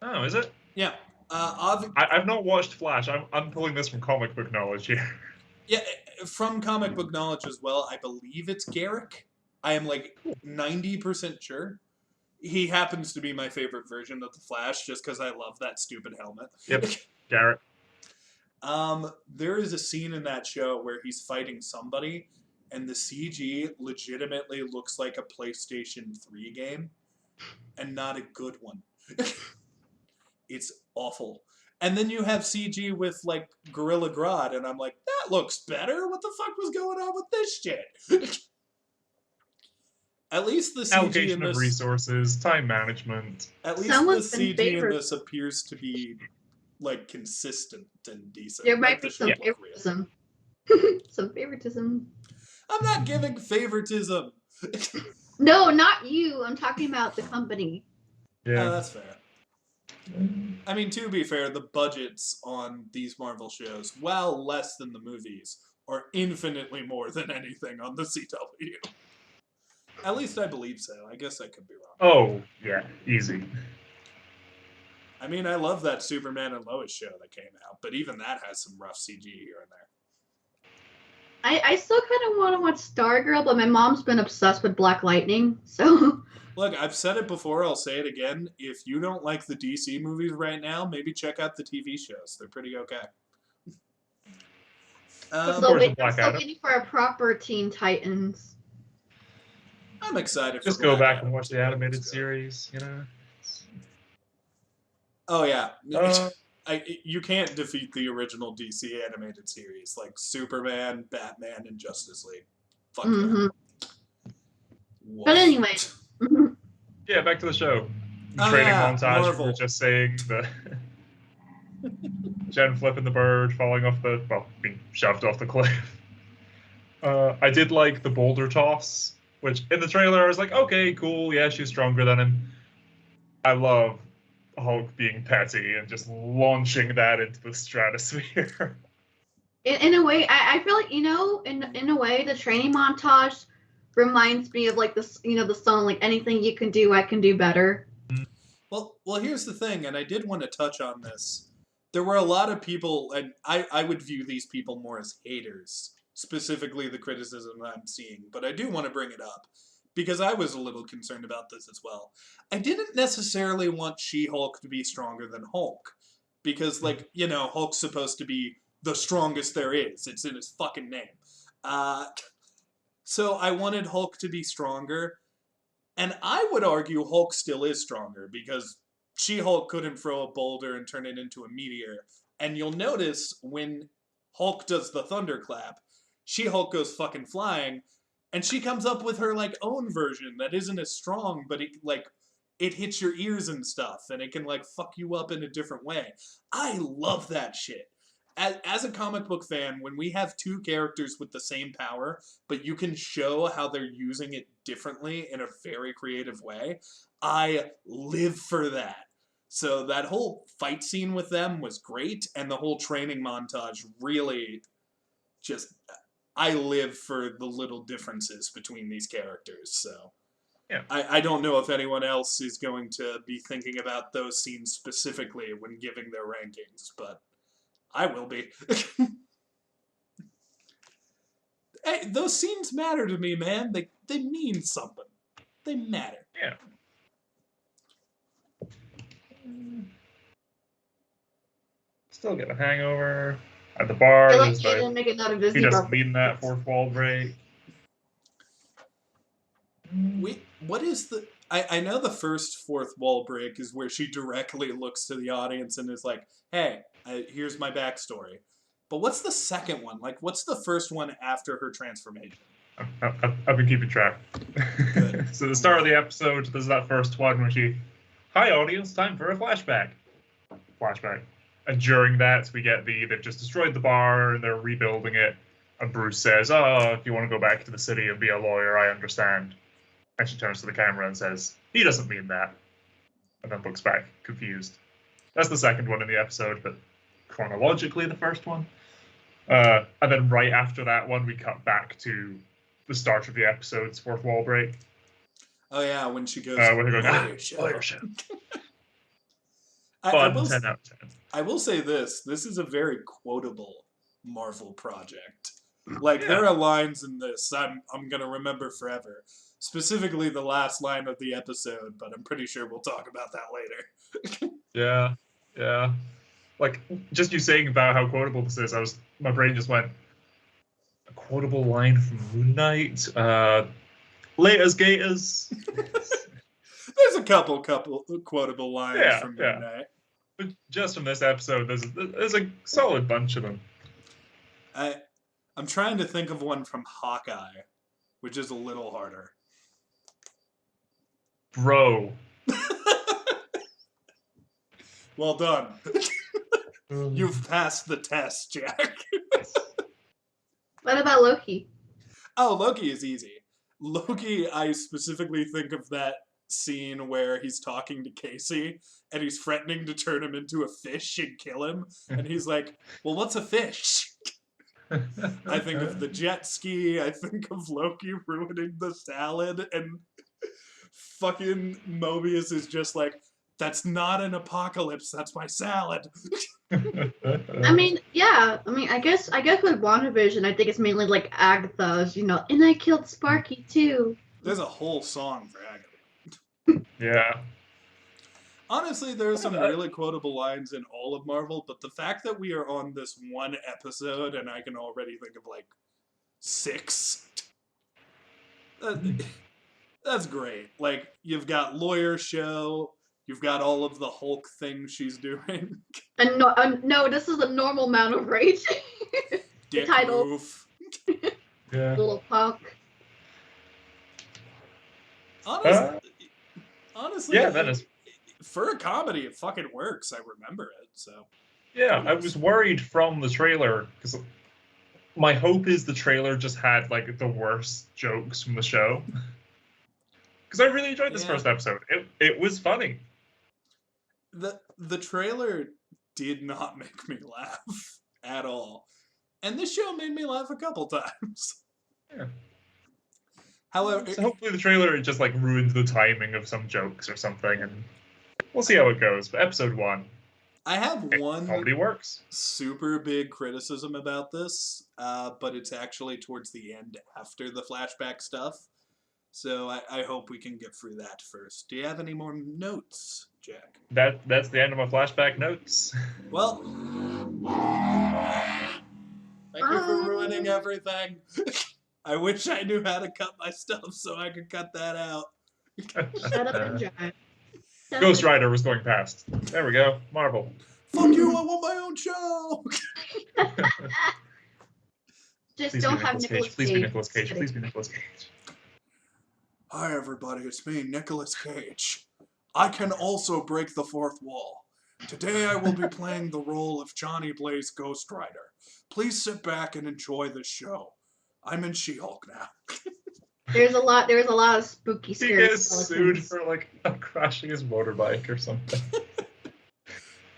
S3: Oh, is it?
S1: Yeah.
S3: I've not watched Flash. I'm pulling this from comic book knowledge here.
S1: Yeah, from comic book knowledge as well. I believe it's Garrick. I am like 90% sure. He happens to be my favorite version of the Flash, just because I love that stupid helmet.
S3: Yep, Garrett.
S1: There is a scene in that show where he's fighting somebody, and the CG legitimately looks like a PlayStation 3 game, and not a good one. It's awful. And then you have CG with, like, Gorilla Grodd, and I'm like, that looks better? What the fuck was going on with this shit? At least the CG
S3: allocation
S1: in
S3: of
S1: this,
S3: resources, time management.
S1: at least
S2: Someone's
S1: the
S2: been
S1: CG in
S2: favored.
S1: this appears to be like consistent and decent.
S2: There might
S1: Like
S2: be
S1: the
S2: some
S1: ship look real.
S2: favoritism. Some favoritism.
S1: I'm not giving favoritism.
S2: No, not you. I'm talking about the company.
S3: Yeah,
S1: That's fair. I mean, to be fair, the budgets on these Marvel shows, while less than the movies, are infinitely more than anything on the CW. At least I believe so. I guess I could be wrong.
S3: Oh, yeah, easy.
S1: I mean, I love that Superman and Lois show that came out, but even that has some rough CG here and there.
S2: I still kind of want to watch Stargirl, but my mom's been obsessed with Black Lightning, so.
S1: Look, I've said it before, I'll say it again. If you don't like the DC movies right now, maybe check out the TV shows. They're pretty okay.
S2: I'm still waiting for a proper Teen Titans.
S1: I'm excited for
S3: Just go back
S1: Adam.
S3: and watch the animated series, you know?
S1: Oh, yeah. You can't defeat the original DC animated series, like Superman, Batman, and Justice League. Fuck yeah.
S2: But anyway.
S3: Yeah, back to the show. Training montage,
S1: Marvel.
S3: we were just saying the Jen flipping the bird, falling off being shoved off the cliff. I did like the boulder toss, which in the trailer I was like, okay, cool, yeah, she's stronger than him. I love Hulk being petty and just launching that into the stratosphere.
S2: In a way, I feel like, in a way, the training montage reminds me of like this, the song, like anything you can do, I can do better.
S1: Well, here's the thing, and I did want to touch on this. There were a lot of people, and I would view these people more as haters, specifically the criticism I'm seeing, but I do want to bring it up, because I was a little concerned about this as well. I didn't necessarily want She-Hulk to be stronger than Hulk, because, Hulk's supposed to be the strongest there is. It's in his fucking name. So I wanted Hulk to be stronger, and I would argue Hulk still is stronger, because She-Hulk couldn't throw a boulder and turn it into a meteor. And you'll notice when Hulk does the thunderclap, She-Hulk goes fucking flying, and she comes up with her, own version that isn't as strong, but it hits your ears and stuff, and it can, fuck you up in a different way. I love that shit. As a comic book fan, when we have two characters with the same power, but you can show how they're using it differently in a very creative way, I live for that. So that whole fight scene with them was great, and the whole training montage really just... I live for the little differences between these characters, so...
S3: Yeah.
S1: I don't know if anyone else is going to be thinking about those scenes specifically when giving their rankings, but I will be. Hey, those scenes matter to me, man. They mean something. They matter.
S3: Yeah. Still get a hangover. At the bar,
S2: he didn't make another Disney.
S3: He doesn't mean that fourth wall break.
S1: What is the... I know the first fourth wall break is where she directly looks to the audience and is like, hey, here's my backstory. But what's the second one? What's the first one after her transformation?
S3: I've been keeping track. So the start of the episode, there's that first one where she, hi audience, time for a flashback. And during that, we get they've just destroyed the bar and they're rebuilding it. And Bruce says, if you want to go back to the city and be a lawyer, I understand. And she turns to the camera and says, he doesn't mean that. And then looks back, confused. That's the second one in the episode, but chronologically the first one. And then right after that one, we cut back to the start of the episode's fourth wall break.
S1: Oh yeah, when she goes,
S3: when they're going,
S1: lawyer.
S3: Fun, 10 out of 10.
S1: I will say this is a very quotable Marvel project. There are lines in this I'm going to remember forever. Specifically the last line of the episode, but I'm pretty sure we'll talk about that later.
S3: Yeah. Just you saying about how quotable this is, my brain just went, a quotable line from Moon Knight, Laters Gators.
S1: There's a couple quotable lines from Moon Knight.
S3: But just from this episode, there's a solid bunch of them.
S1: I'm trying to think of one from Hawkeye, which is a little harder.
S3: Bro.
S1: Well done. You've passed the test, Jack.
S2: What about Loki?
S1: Oh, Loki is easy. Loki, I specifically think of that scene where he's talking to Casey and he's threatening to turn him into a fish and kill him. And he's like, well, what's a fish? I think of the jet ski. I think of Loki ruining the salad. And fucking Mobius is just like, that's not an apocalypse. That's my salad.
S2: I mean, yeah. I mean, I guess with WandaVision, I think it's mainly like Agatha's, and I killed Sparky too.
S1: There's a whole song for Agatha.
S3: Yeah.
S1: Honestly, there are some really quotable lines in all of Marvel, but the fact that we are on this one episode and I can already think of like 6, that's great. Like, you've got Lawyer Show, you've got all of the Hulk things she's doing.
S2: And no, this is a normal amount of rage.
S1: Dick
S2: title.
S1: move.
S2: Yeah. Little punk.
S1: Honestly,
S3: yeah, that is.
S1: For a comedy, it fucking works. I remember it, so.
S3: Yeah, I was worried from the trailer because my hope is the trailer just had like the worst jokes from the show. Because I really enjoyed this first episode. It was funny.
S1: The trailer did not make me laugh at all, and this show made me laugh a couple times.
S3: Yeah.
S1: However,
S3: so hopefully the trailer just like ruined the timing of some jokes or something, and we'll see how it goes. But episode 1,
S1: I have one
S3: comedy works.
S1: Super big criticism about this, but it's actually towards the end after the flashback stuff. So I hope we can get through that first. Do you have any more notes, Jack?
S3: That's the end of my flashback notes.
S1: Well, thank you for ruining everything. I wish I knew how to cut my stuff so I could cut that out.
S2: Shut up and drive.
S3: Ghost Rider was going past. There we go. Marvel.
S1: Fuck you, I want my own show!
S2: Just
S3: Please
S2: don't
S3: be
S2: have
S3: Nicolas
S2: Nicolas
S3: Cage. Please be Nicolas Cage. Please be Nicolas Cage.
S1: Hi everybody, it's me, Nicolas Cage. I can also break the fourth wall. Today I will be playing the role of Johnny Blaze Ghost Rider. Please sit back and enjoy the show. I'm in SheHulk now.
S2: There's a lot of spooky
S3: He
S2: scary
S3: gets sued for like crashing his motorbike or something.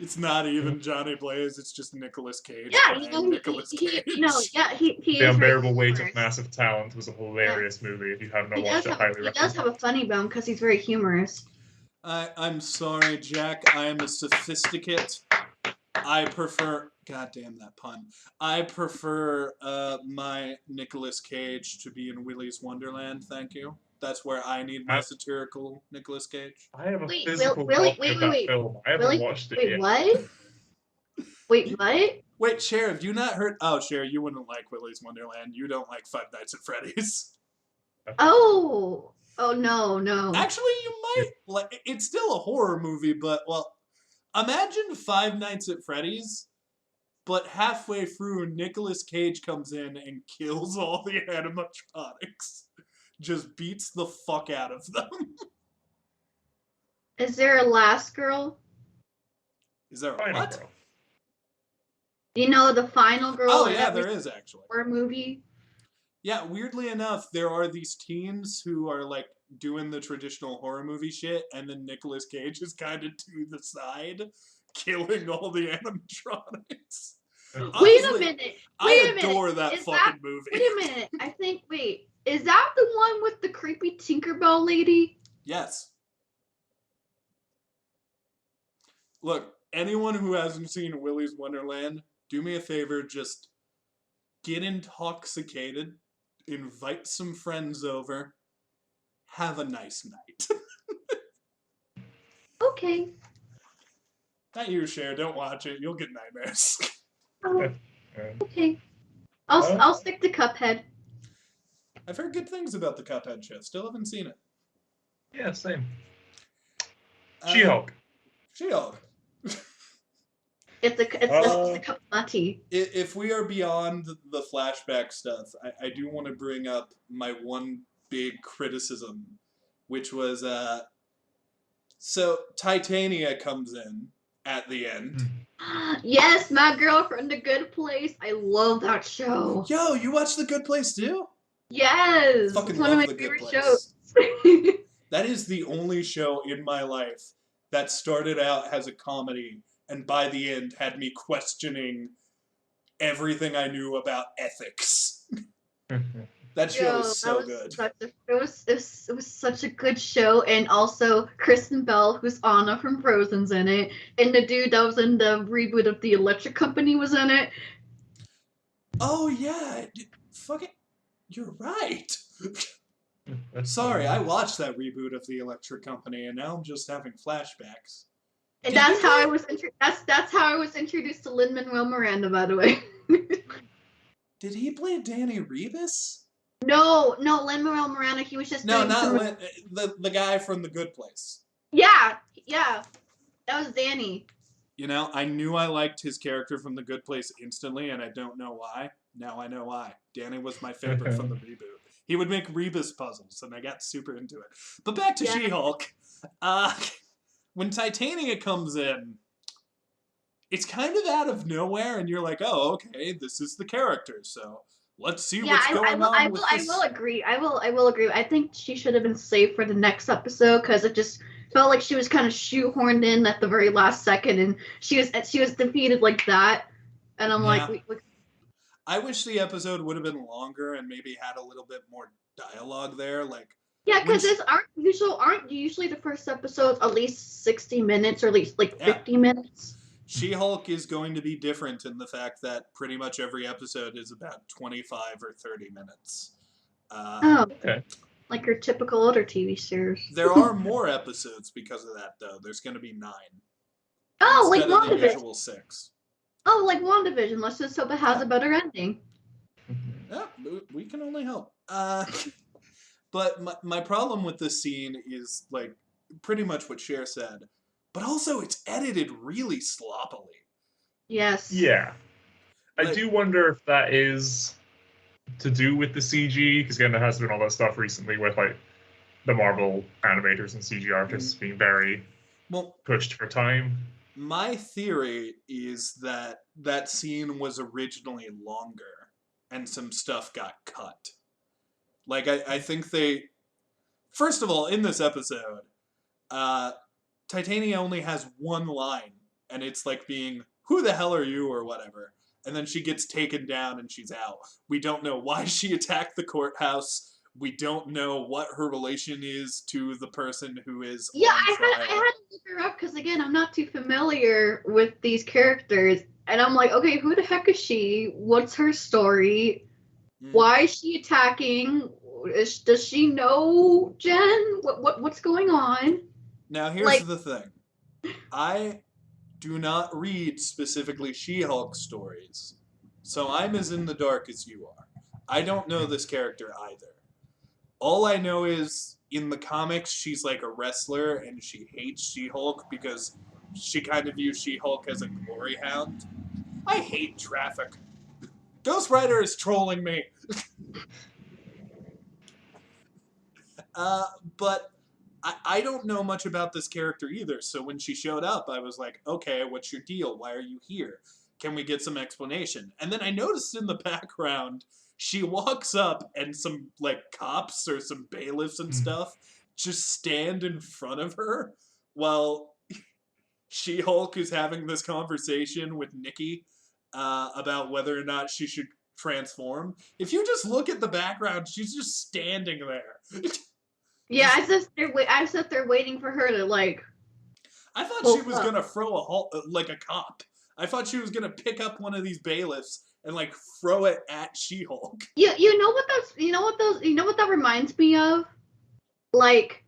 S1: It's not even Johnny Blaze, it's just Nicolas Cage.
S2: Yeah,
S1: Nicolas Cage.
S2: He
S3: The
S2: is
S3: Unbearable Weight
S2: humorous.
S3: of Massive Talent was a hilarious movie. If you have not watched it, highly recommend.
S2: He does have a funny bone because he's very humorous.
S1: I'm sorry, Jack. I am a sophisticate. I prefer... God damn that pun. I prefer my Nicolas Cage to be in Willy's Wonderland, thank you. That's where I need my satirical Nicolas Cage.
S3: I have a
S2: Wait,
S3: physical
S2: Willy,
S3: copy of that film. I haven't watched it
S2: wait,
S3: yet.
S2: what? Wait, what?
S1: Wait, Cher, have you not heard... Oh, Cher, you wouldn't like Willy's Wonderland. You don't like Five Nights at Freddy's.
S2: Oh, no.
S1: Actually, you might... Like, it's still a horror movie, but, well... Imagine Five Nights at Freddy's, but halfway through, Nicolas Cage comes in and kills all the animatronics. Just beats the fuck out of them.
S2: Is there a last girl?
S1: Is there a
S3: Final
S1: what?
S3: Girl.
S2: The final girl?
S1: Oh, yeah, there is, actually.
S2: Horror movie?
S1: Yeah, weirdly enough, there are these teens who are, like, doing the traditional horror movie shit, and then Nicolas Cage is kind of to the side, killing all the animatronics.
S2: Wait a minute.
S1: I adore that fucking movie.
S2: Wait a minute. Is that the one with the creepy Tinkerbell lady?
S1: Yes. Look, anyone who hasn't seen Willy's Wonderland, do me a favor, just get intoxicated, invite some friends over, have a nice night.
S2: Okay.
S1: Not you, Cher. Don't watch it. You'll get nightmares.
S2: Okay. I'll stick to Cuphead.
S1: I've heard good things about the Cuphead show. Still haven't seen it.
S3: Yeah, same. SheHulk.
S1: SheHulk.
S2: It's a cup of tea.
S1: If we are beyond the flashback stuff, I do want to bring up my one big criticism, which was So Titania comes in at the end.
S2: Yes, my girlfriend, The Good Place. I love that show.
S1: Yo, you watch The Good Place too?
S2: Yes,
S1: Fucking
S2: it's one
S1: love
S2: of my
S1: The Good
S2: favorite
S1: Place.
S2: shows.
S1: That is the only show in my life that started out as a comedy and by the end had me questioning everything I knew about ethics. That show is so good.
S2: It was such a good show, and also Kristen Bell, who's Anna from Frozen's in it, and the dude that was in the reboot of The Electric Company was in it.
S1: Oh yeah, fuck it, you're right. Sorry, I watched that reboot of The Electric Company, and now I'm just having flashbacks.
S2: And that's how I was that's how I was introduced to Lin-Manuel Miranda, by the way.
S1: Did he play Danny Rebus?
S2: No, Lin-Manuel Miranda. He was just
S1: not the guy from The Good Place.
S2: Yeah, that was Danny.
S1: You know, I knew I liked his character from The Good Place instantly, and I don't know why. Now I know why. Danny was my favorite from the reboot. He would make Rebus puzzles, and I got super into it. But back to She-Hulk. When Titania comes in, it's kind of out of nowhere, and you're like, oh, okay, this is the character, so let's see what's going on with this.
S2: I will agree. I will agree. I think she should have been saved for the next episode, because it just felt like she was kind of shoehorned in at the very last second, and she was defeated like that, and I'm like,
S1: I wish the episode would have been longer and maybe had a little bit more dialogue there, like.
S2: Yeah, because aren't usually the first episodes at least 60 minutes or at least like 50 minutes?
S1: She-Hulk is going to be different in the fact that pretty much every episode is about 25 or 30 minutes.
S3: Okay.
S2: Like your typical older TV series.
S1: There are more episodes because of that, though. There's going to be 9.
S2: Oh, like WandaVision.
S1: The usual 6.
S2: Oh, like WandaVision. Let's just hope it has a better ending.
S1: Yeah, we can only hope. But my problem with this scene is, like, pretty much what Cher said. But also, it's edited really sloppily.
S2: Yes.
S3: Yeah. I do wonder if that is to do with the CG, because again, there has been all that stuff recently with, like, the Marvel animators and CG artists being very pushed for time.
S1: My theory is that that scene was originally longer, and some stuff got cut. Like, I think they... First of all, in this episode, Titania only has one line, and it's like being, who the hell are you, or whatever. And then she gets taken down and she's out. We don't know why she attacked the courthouse. We don't know what her relation is to the person who is on trial.
S2: I had to look her up, because again, I'm not too familiar with these characters. And I'm like, okay, who the heck is she? What's her story? Why is she attacking? Does she know Jen? What's going on?
S1: Now, here's the thing. I do not read specifically She-Hulk stories, so I'm as in the dark as you are. I don't know this character either. All I know is, in the comics, she's like a wrestler, and she hates She-Hulk because she kind of views She-Hulk as a glory hound. I hate traffic. Ghost Rider is trolling me. But I don't know much about this character either, so when she showed up, I was like, okay, what's your deal? Why are you here? Can we get some explanation? And then I noticed in the background, she walks up and some, like, cops or some bailiffs and stuff just stand in front of her while She-Hulk is having this conversation with Nikki about whether or not she should transform. If you just look at the background, she's just standing there.
S2: Yeah, I sat there waiting for her to, like...
S1: I thought she was gonna throw a cop. I thought she was gonna pick up one of these bailiffs and, like, throw it at She-Hulk.
S2: You know what that reminds me of? Like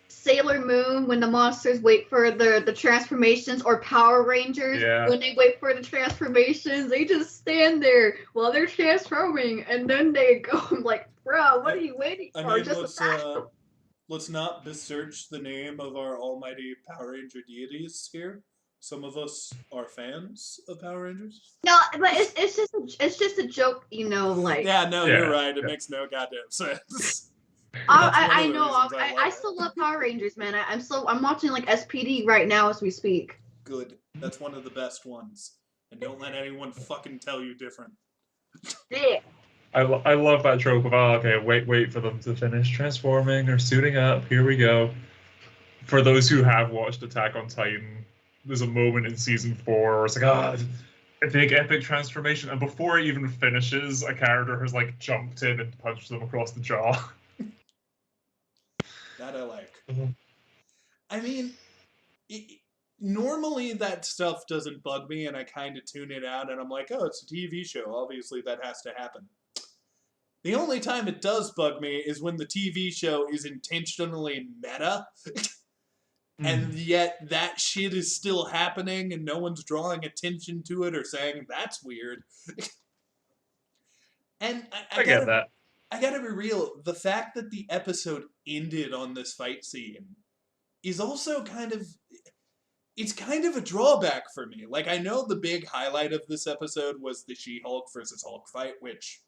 S2: Sailor Moon, when the monsters wait for the transformations, or Power Rangers when they wait for the transformations, they just stand there while they're transforming, and then they go. I'm like, bro, what are you waiting for?
S1: I mean, let's not besmirch the name of our almighty Power Ranger deities here. Some of us are fans of Power Rangers.
S2: No, but it's just a joke, like.
S1: Yeah, no, you're right. It makes no goddamn sense.
S2: I
S1: the
S2: know.
S1: reasons I love
S2: I
S1: it.
S2: still love Power Rangers, man. I'm watching like SPD right now as we speak.
S1: Good. That's one of the best ones. And don't let anyone fucking tell you different.
S2: Yeah.
S3: I love that trope of, oh, okay, wait for them to finish transforming or suiting up. Here we go. For those who have watched Attack on Titan, there's a moment in season 4 where it's like, a big epic transformation, and before it even finishes, a character has like jumped in and punched them across the jaw.
S1: That I like. I mean, normally that stuff doesn't bug me, and I kind of tune it out, and I'm like, oh, it's a TV show. Obviously, that has to happen. The only time it does bug me is when the TV show is intentionally meta, and yet that shit is still happening, and no one's drawing attention to it or saying, that's weird. And
S3: I get that.
S1: I gotta be real, the fact that the episode ended on this fight scene is also it's kind of a drawback for me. Like, I know the big highlight of this episode was the She-Hulk versus Hulk fight, which,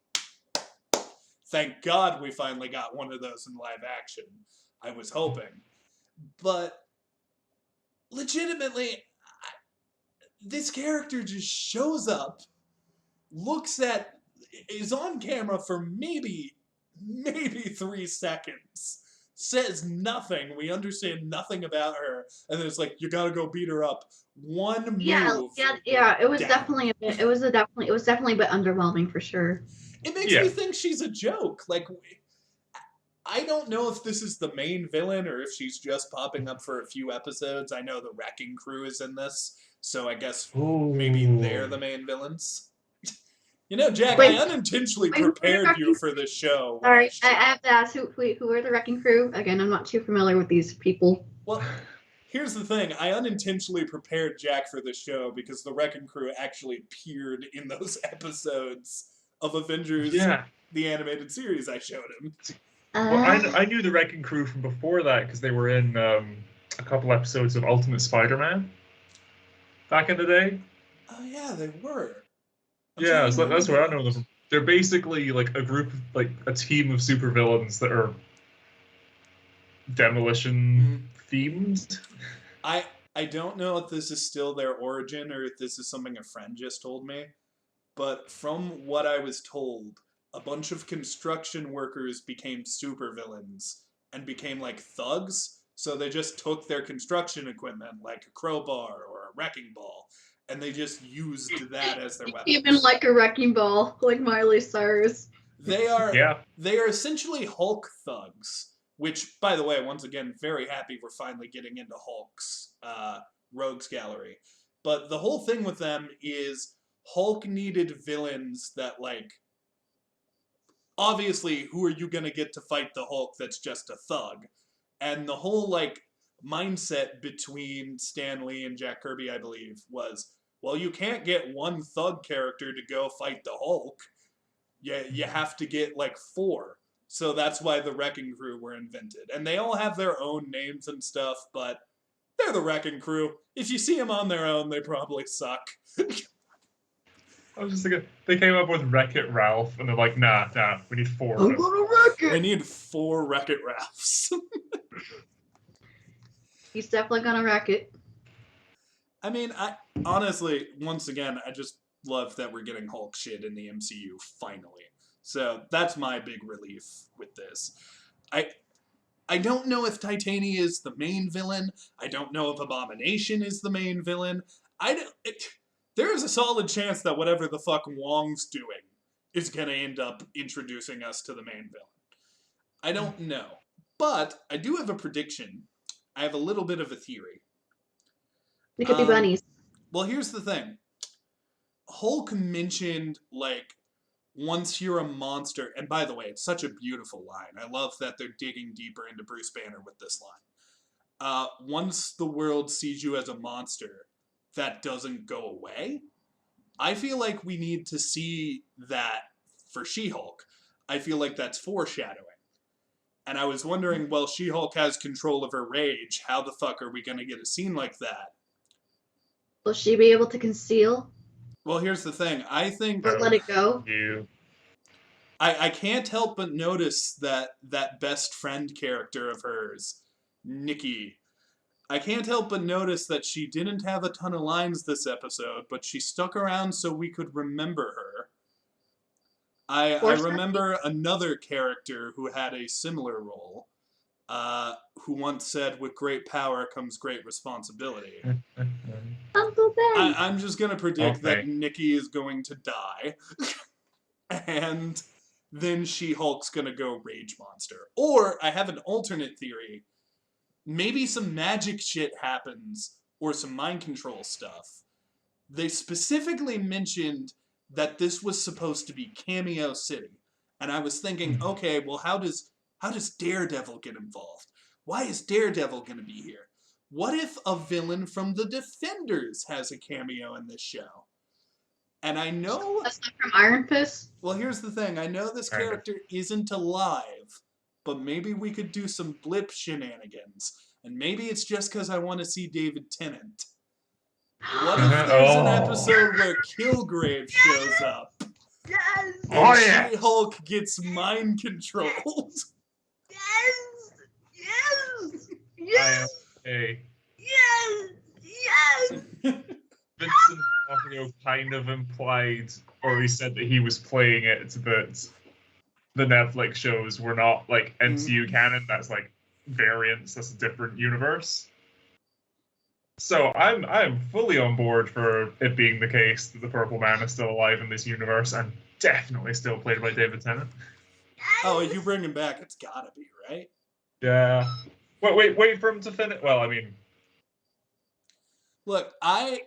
S1: thank God we finally got one of those in live action. I was hoping. But, legitimately, this character just shows up, is on camera for maybe 3 seconds, says nothing, we understand nothing about her, and then it's like, you gotta go beat her up. One move.
S2: Yeah. It was definitely a bit. It was definitely a bit underwhelming for sure.
S1: It makes me think she's a joke. Like, I don't know if this is the main villain or if she's just popping up for a few episodes. I know the Wrecking Crew is in this, so I guess maybe they're the main villains. You know, Jack, I unintentionally prepared you for this show.
S2: Sorry, I have to ask, who are the Wrecking Crew? Again, I'm not too familiar with these people.
S1: Well, here's the thing. I unintentionally prepared Jack for this show because the Wrecking Crew actually appeared in those episodes of Avengers, the animated series I showed him.
S3: Well, I knew the Wrecking Crew from before that because they were in a couple episodes of Ultimate Spider-Man back in the day.
S1: Oh, yeah, they were.
S3: Yeah, so that's where I know them from. They're basically like a group, like a team of supervillains that are demolition themed.
S1: I don't know if this is still their origin or if this is something a friend just told me, but from what I was told, a bunch of construction workers became supervillains and became like thugs, so they just took their construction equipment, like a crowbar or a wrecking ball, and they just used that as their weapon.
S2: Even like a wrecking ball, like Miley Cyrus.
S1: They are essentially Hulk thugs, which, by the way, once again, very happy we're finally getting into Hulk's rogues gallery. But the whole thing with them is Hulk needed villains that, like, obviously, who are you gonna get to fight the Hulk that's just a thug? And the whole, like, mindset between Stan Lee and Jack Kirby, I believe, was, well, you can't get one thug character to go fight the Hulk. You have to get, like, 4. So that's why the Wrecking Crew were invented. And they all have their own names and stuff, but they're the Wrecking Crew. If you see them on their own, they probably suck.
S3: I was just thinking, they came up with Wreck-It Ralph, and they're like, nah, we need 4
S2: I'm gonna wreck it!
S1: We need 4 Wreck-It Ralphs.
S2: He's definitely gonna wreck it.
S1: I mean, honestly, once again, I just love that we're getting Hulk shit in the MCU, finally. So that's my big relief with this. I don't know if Titania is the main villain. I don't know if Abomination is the main villain. There is a solid chance that whatever the fuck Wong's doing is going to end up introducing us to the main villain. I don't know. But I do have a prediction. I have a little bit of a theory.
S2: They could be bunnies.
S1: Well, here's the thing. Hulk mentioned, like, once you're a monster, and by the way, it's such a beautiful line. I love that they're digging deeper into Bruce Banner with this line. Once the world sees you as a monster, that doesn't go away. I feel like we need to see that for She-Hulk. I feel like that's foreshadowing. And I was wondering, well, She-Hulk has control of her rage. How the fuck are we going to get a scene like that?
S2: Will she be able to conceal?
S1: Well, here's the thing. I think...
S2: Or let it go?
S1: I can't help but notice that best friend character of hers, Nikki. I can't help but notice that she didn't have a ton of lines this episode, but she stuck around so we could remember her. I remember another character who had a similar role, who once said, "With great power comes great responsibility."
S2: Uncle Ben.
S1: I'm just gonna predict that Nikki is going to die, and then She-Hulk's gonna go Rage Monster. Or I have an alternate theory. Maybe some magic shit happens, or some mind control stuff. They specifically mentioned that this was supposed to be Cameo City, and I was thinking, okay, well, how does Daredevil get involved? Why is Daredevil going to be here? What if a villain from the Defenders has a cameo in this show? And I know
S2: that's not from Iron Fist.
S1: Well, here's the thing. I know this character isn't alive, but maybe we could do some blip shenanigans. And maybe it's just because I want to see David Tennant. What if there's an episode where Kilgrave shows up?
S2: Yes!
S1: And She-Hulk gets mind controlled?
S2: Yes! Yes! Yes!
S3: Yes!
S2: Yes!
S3: Vincent D'Onofrio kind of implied, or he said that he was playing it, that the Netflix shows were not like MCU canon. That's like variants. That's a different universe. So I'm fully on board for it being the case that the Purple Man is still alive in this universe and definitely still played by David Tennant.
S1: Oh, you bring him back? It's gotta be, right?
S3: Yeah. Wait for him to finish. Well, I mean,
S1: look,
S3: the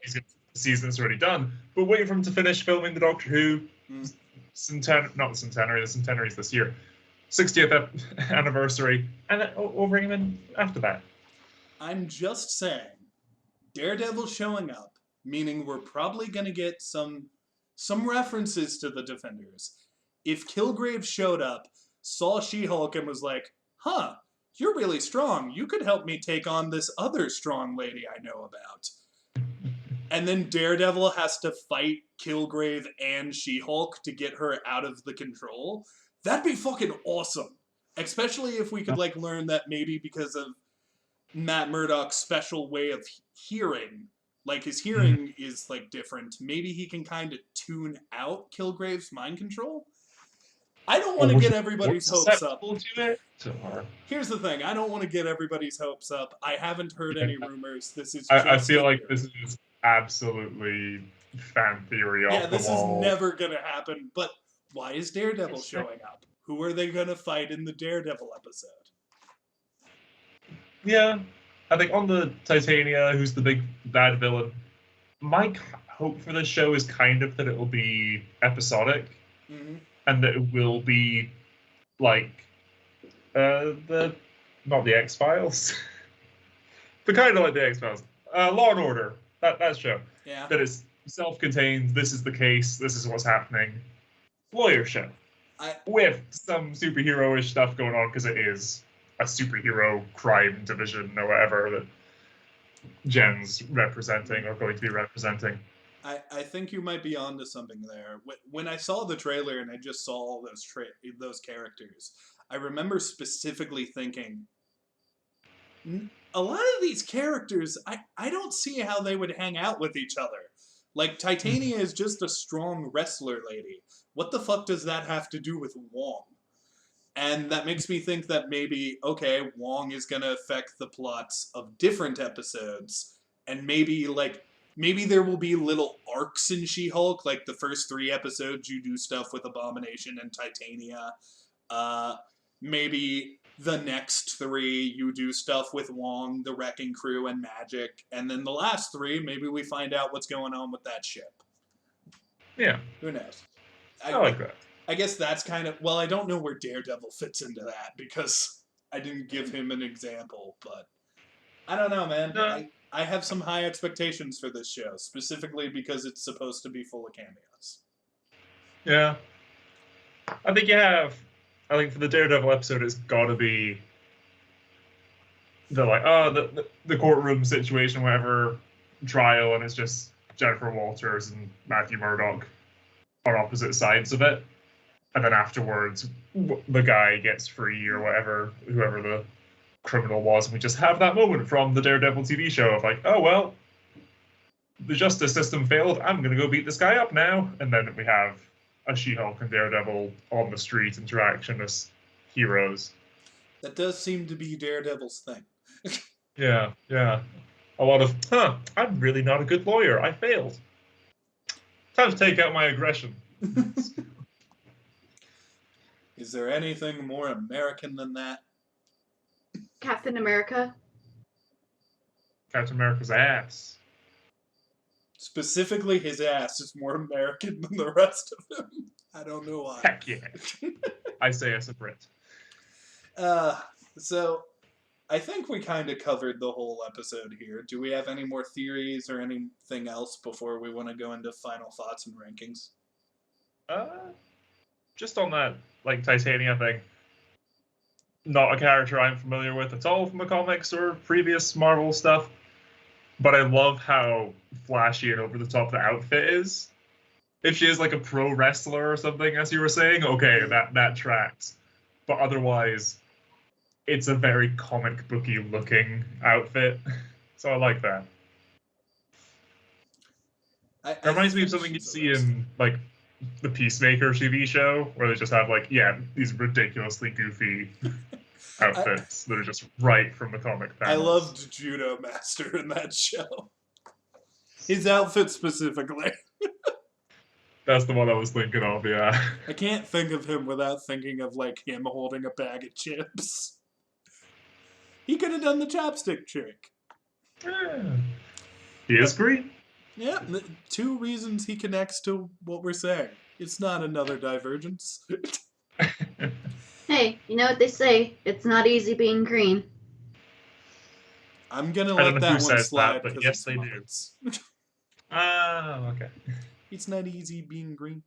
S3: season's already done, but wait for him to finish filming the Doctor Who the centenary's this year, 60th anniversary, and then we'll bring him in after that.
S1: I'm just saying, Daredevil showing up, meaning we're probably gonna get some references to the Defenders. If Kilgrave showed up, saw She-Hulk and was like, "Huh, you're really strong. You could help me take on this other strong lady I know about." And then Daredevil has to fight Kilgrave and She-Hulk to get her out of the control. That'd be fucking awesome. Especially if we could, like, learn that maybe because of Matt Murdock's special way of hearing, like, his hearing is, like, different. Maybe he can kind of tune out Kilgrave's mind control? I don't want to get everybody's hopes up. Here's the thing. I don't want to get everybody's hopes up. I haven't heard any rumors. This is
S3: I feel like this is absolutely fan theory off the wall.
S1: Yeah, this is never going to happen. But why is Daredevil showing up? Who are they going to fight in the Daredevil episode?
S3: Yeah. I think on the Titania, who's the big bad villain, my hope for this show is kind of that it will be episodic. And that it will be like not the X-Files, but kind of like the X-Files, Law and Order, that show.
S1: Yeah.
S3: That is self-contained. This is the case. This is what's happening. Lawyer show with some superhero-ish stuff going on because it is a superhero crime division or whatever that Jen's representing or going to be representing.
S1: I think you might be onto something there. When I saw the trailer and I just saw all those characters, I remember specifically thinking, a lot of these characters, I don't see how they would hang out with each other. Like, Titania is just a strong wrestler lady. What the fuck does that have to do with Wong? And that makes me think that maybe, okay, Wong is going to affect the plots of different episodes, and maybe there will be little arcs in She-Hulk, like the first 3 episodes you do stuff with Abomination and Titania. Maybe the next 3 you do stuff with Wong, the Wrecking Crew, and Magic. And then the last 3, maybe we find out what's going on with that ship.
S3: Yeah.
S1: Who knows?
S3: I like that.
S1: I guess that's kind of... Well, I don't know where Daredevil fits into that, because I didn't give him an example, but... I don't know, man. No. I have some high expectations for this show, specifically because it's supposed to be full of cameos.
S3: Yeah. I think for the Daredevil episode, it's got to be the courtroom situation, whatever, trial, and it's just Jennifer Walters and Matthew Murdock on opposite sides of it. and then afterwards the guy gets free or whatever, whoever the criminal was, and we just have that moment from the Daredevil TV show of like, oh well, the justice system failed, I'm gonna go beat this guy up now, and then we have a She-Hulk and Daredevil on the street interaction as heroes.
S1: That does seem to be Daredevil's thing.
S3: Yeah. A lot of, I'm really not a good lawyer, I failed. Time to take out my aggression.
S1: Is there anything more American than that?
S2: Captain America.
S3: Captain America's ass.
S1: Specifically, his ass is more American than the rest of him. I don't know why.
S3: Heck yeah. I say as a Brit.
S1: So, I think we kind of covered the whole episode here. Do we have any more theories or anything else before we want to go into final thoughts and rankings?
S3: Just on that, like, Titania thing. Not a character I'm familiar with at all from the comics or previous Marvel stuff. But I love how flashy and over the top the outfit is. If she is like a pro wrestler or something, as you were saying, okay, that tracks. But otherwise, it's a very comic booky looking outfit. So I like that. It reminds me of something you'd see in like the Peacemaker TV show, where they just have like, these ridiculously goofy outfits that are just right from the comic panels.
S1: I loved Judo Master in that show. His outfit specifically.
S3: That's the one I was thinking of, yeah.
S1: I can't think of him without thinking of like him holding a bag of chips. He could have done the chopstick trick.
S3: Yeah. He is green.
S1: Yeah, 2 reasons he connects to what we're saying. It's not another divergence.
S2: Hey, you know what they say? It's not easy being green.
S1: I'm gonna let that one slide because
S3: yes, they
S1: Muppets.
S3: do. Okay.
S1: It's not easy being green.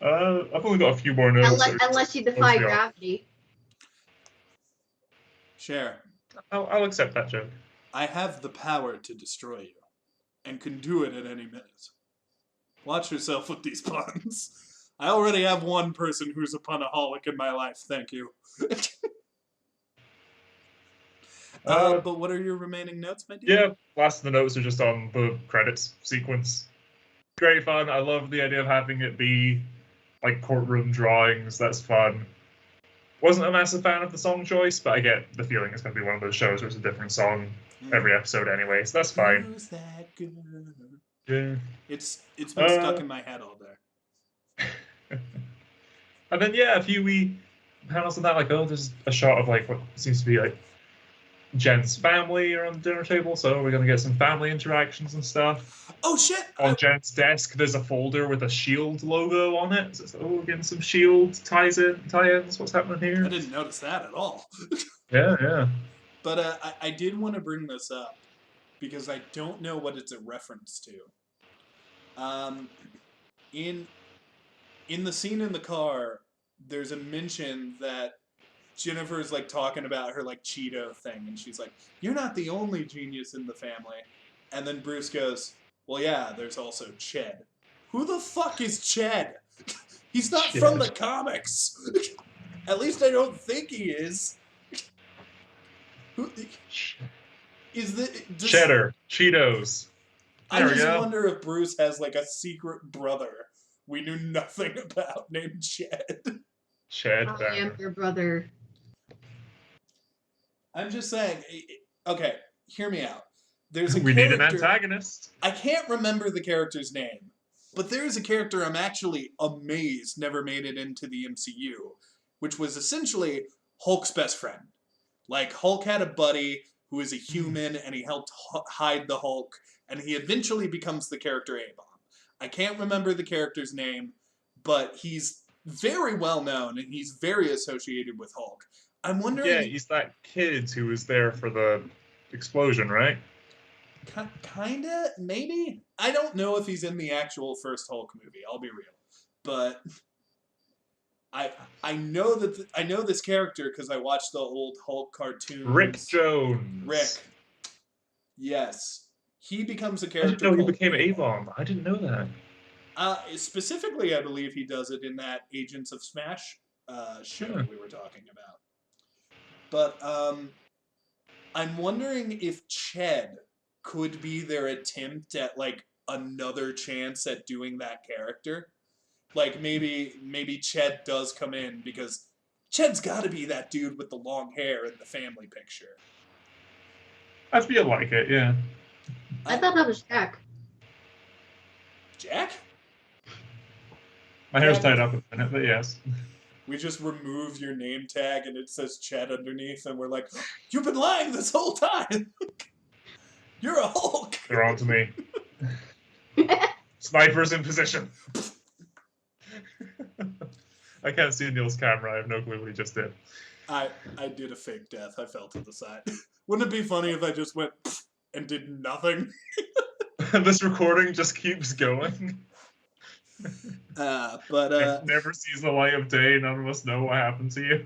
S3: I've only got a few more notes.
S2: Unless you defy gravity.
S1: Share.
S3: I'll accept that joke.
S1: I have the power to destroy you, and can do it at any minute. Watch yourself with these puns. I already have one person who's a punaholic in my life, thank you. But what are your remaining notes, my dear?
S3: Yeah, last of the notes are just on the credits sequence. Great fun. I love the idea of having it be like courtroom drawings. That's fun. Wasn't a massive fan of the song choice, but I get the feeling it's going to be one of those shows where it's a different song every episode anyway, so that's fine.
S1: Who's that girl?
S3: Yeah.
S1: It's been stuck in my head all day.
S3: And then a few wee panels on that, like, there's a shot of like what seems to be like Jen's family around the dinner table, so we're gonna get some family interactions and stuff.
S1: Oh shit!
S3: On Jen's desk, there's a folder with a SHIELD logo on it. So it's, we're getting some SHIELD tie-ins. What's happening here?
S1: I didn't notice that at all.
S3: Yeah.
S1: But I did want to bring this up because I don't know what it's a reference to. In the scene in the car, there's a mention that Jennifer's like talking about her like Cheeto thing, and she's like, "You're not the only genius in the family." And then Bruce goes, "Well, yeah, there's also Ched." Who the fuck is Ched? He's not from the comics. At least I don't think he is. Who is the
S3: Cheddar Cheetos?
S1: I just wonder if Bruce has like a secret brother we knew nothing about named Ched.
S3: Ched.
S2: I am your brother.
S1: I'm just saying. Okay, hear me out. There's a
S3: we need an antagonist.
S1: I can't remember the character's name, but there's a character I'm actually amazed never made it into the MCU, which was essentially Hulk's best friend. Like, Hulk had a buddy who is a human, and he helped hide the Hulk, and he eventually becomes the character Ep1. I can't remember the character's name, but he's very well known, and he's very associated with Hulk. I'm wondering...
S3: Yeah, he's that kid who was there for the explosion, right?
S1: Kinda, maybe? I don't know if he's in the actual first Hulk movie, I'll be real. But I know that I know this character because I watched the old Hulk cartoons.
S3: Rick Jones.
S1: Rick. Yes. He becomes a character.
S3: I didn't know he became Avon. I didn't know that.
S1: Specifically, I believe he does it in that Agents of Smash show we were talking about. But I'm wondering if Ched could be their attempt at like another chance at doing that character. Like maybe Ched does come in because Ched's got to be that dude with the long hair in the family picture.
S3: I feel like it, yeah.
S2: I thought that was Jack.
S1: Jack?
S3: My hair's tied up a minute, but yes.
S1: We just remove your name tag and it says Ched underneath, and we're like, you've been lying this whole time. You're a Hulk.
S3: They're on to me. Sniper's in position. I can't see Neil's camera. I have no clue what he just did.
S1: I did a fake death. I fell to the side. Wouldn't it be funny if I just went and did nothing?
S3: This recording just keeps going.
S1: But
S3: it never sees the light of day. None of us know what happened to you.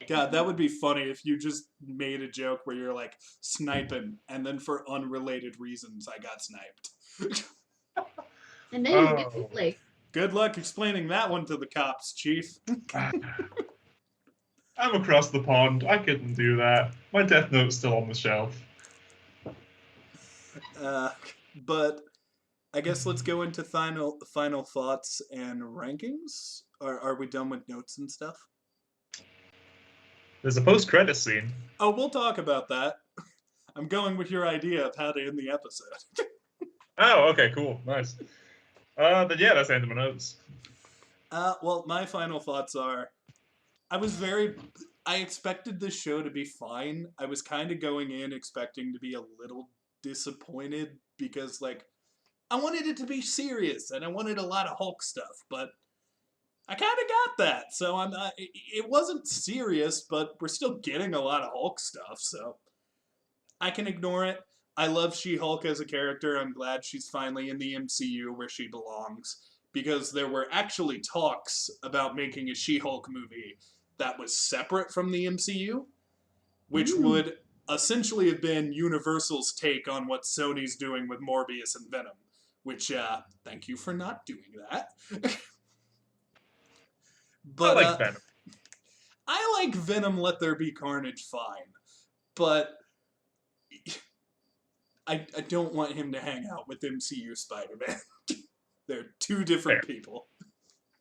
S1: God, that would be funny if you just made a joke where you're like sniping, and then for unrelated reasons, I got sniped.
S2: And then like,
S1: good luck explaining that one to the cops, Chief.
S3: I'm across the pond. I couldn't do that. My death note's still on the shelf.
S1: But I guess let's go into final thoughts and rankings. Are we done with notes and stuff?
S3: There's a post-credit scene.
S1: Oh, we'll talk about that. I'm going with your idea of how to end the episode.
S3: Oh, okay, cool. Nice. But yeah, that's the end of my notes.
S1: Well, my final thoughts are, I expected this show to be fine. I was kind of going in expecting to be a little disappointed because, like, I wanted it to be serious and I wanted a lot of Hulk stuff, but I kind of got that. So it wasn't serious, but we're still getting a lot of Hulk stuff, so I can ignore it. I love She-Hulk as a character. I'm glad she's finally in the MCU where she belongs, because there were actually talks about making a She-Hulk movie that was separate from the MCU, which would essentially have been Universal's take on what Sony's doing with Morbius and Venom, which, thank you for not doing that. But
S3: I like Venom.
S1: I like Venom Let There Be Carnage fine, but I don't want him to hang out with MCU Spider-Man. They're two different people.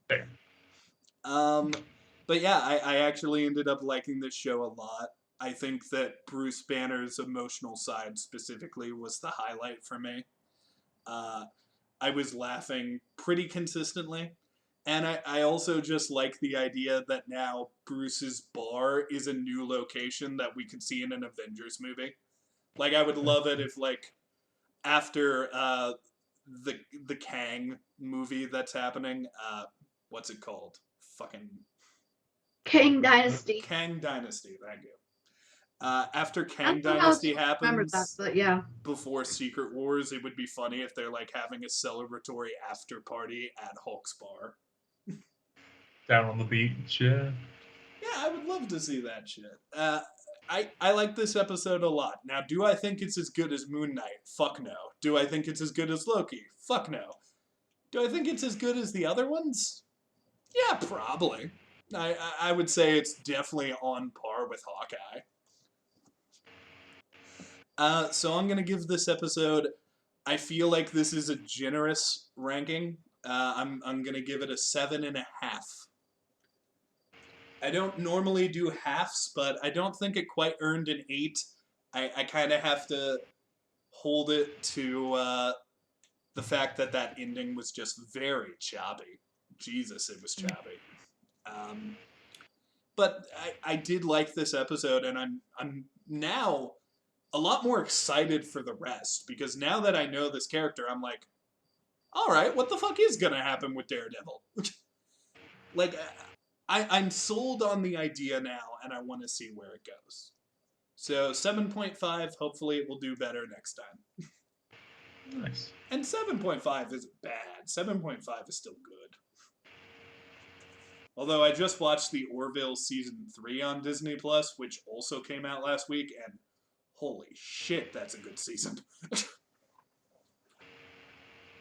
S3: Fair.
S1: But yeah, I actually ended up liking this show a lot. I think that Bruce Banner's emotional side specifically was the highlight for me. I was laughing pretty consistently. And I also just like the idea that now Bruce's bar is a new location that we could see in an Avengers movie. Like, I would love it if, like, after the Kang movie that's happening, what's it called? Fucking...
S2: Kang Dynasty.
S1: Kang Dynasty, thank you. After Kang Dynasty happens,
S2: that, but yeah.
S1: Before Secret Wars, it would be funny if they're, like, having a celebratory after party at Hulk's bar.
S3: Down on the beach, yeah.
S1: Yeah, I would love to see that shit. I like this episode a lot. Now, do I think it's as good as Moon Knight? Fuck no. Do I think it's as good as Loki? Fuck no. Do I think it's as good as the other ones? Yeah, probably. I would say it's definitely on par with Hawkeye. So I'm going to give this episode, I feel like this is a generous ranking. I'm going to give it a 7.5. I don't normally do halves, but I don't think it quite earned an 8. I kind of have to hold it to the fact that ending was just very choppy. Jesus, it was choppy. But I did like this episode, and I'm now a lot more excited for the rest, because now that I know this character, I'm like, all right, what the fuck is gonna happen with Daredevil? Like, I'm sold on the idea now, and I want to see where it goes. So 7.5, hopefully it will do better next time.
S3: Nice.
S1: And 7.5 isn't bad. 7.5 is still good. Although I just watched the Orville Season 3 on Disney+, which also came out last week, and holy shit, that's a good season.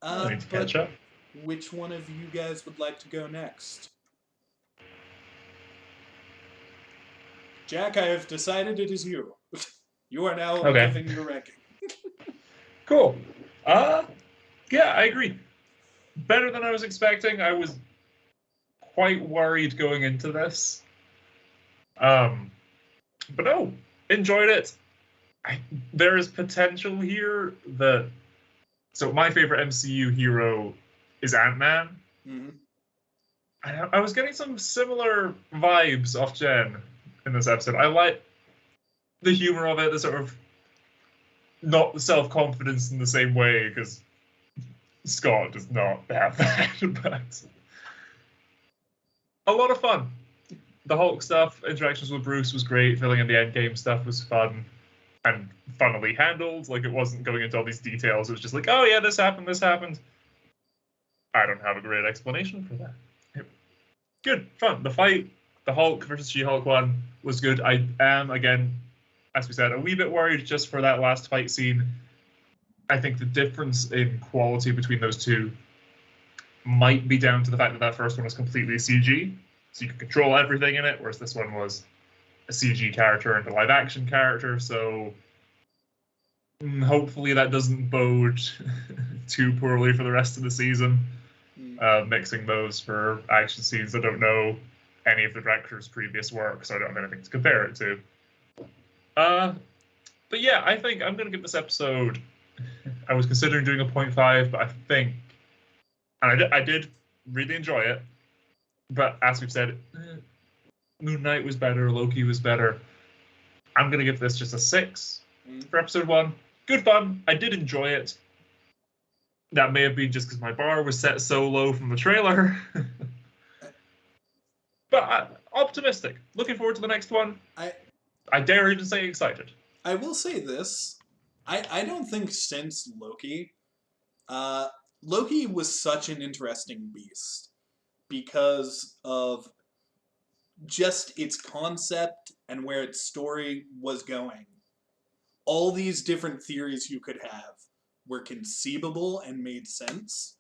S3: I need to catch up.
S1: Which one of you guys would like to go next? Jack, I have decided it is you. You are now giving your ranking.
S3: Cool. Yeah, I agree. Better than I was expecting. I was quite worried going into this. But no, enjoyed it. There is potential here that... So my favorite MCU hero is Ant-Man.
S1: Mm-hmm.
S3: I was getting some similar vibes off Jen in this episode. I like the humor of it, the sort of not the self-confidence in the same way, because Scott does not have that, but a lot of fun. The Hulk stuff, interactions with Bruce was great, filling in the Endgame stuff was fun and funnily handled. Like, it wasn't going into all these details, it was just like, oh yeah, this happened. I don't have a great explanation for that. Good, fun. The fight, the Hulk versus She-Hulk one, was good. I am, again, as we said, a wee bit worried just for that last fight scene. I think the difference in quality between those two might be down to the fact that that first one was completely CG, so you could control everything in it, whereas this one was a CG character and a live-action character, so hopefully that doesn't bode too poorly for the rest of the season. Mixing those for action scenes. I don't know any of the director's previous work, so I don't have anything to compare it to. But yeah, I think I'm going to give this episode... I was considering doing a 0.5, but I think... And I did really enjoy it, but as we've said, Moon Knight was better, Loki was better. I'm going to give this just a 6 for episode 1. Good fun. I did enjoy it. That may have been just because my bar was set so low from the trailer. But optimistic. Looking forward to the next one. I dare even say excited.
S1: I will say this. I don't think since Loki, Loki was such an interesting beast because of just its concept and where its story was going. All these different theories you could have were conceivable and made sense.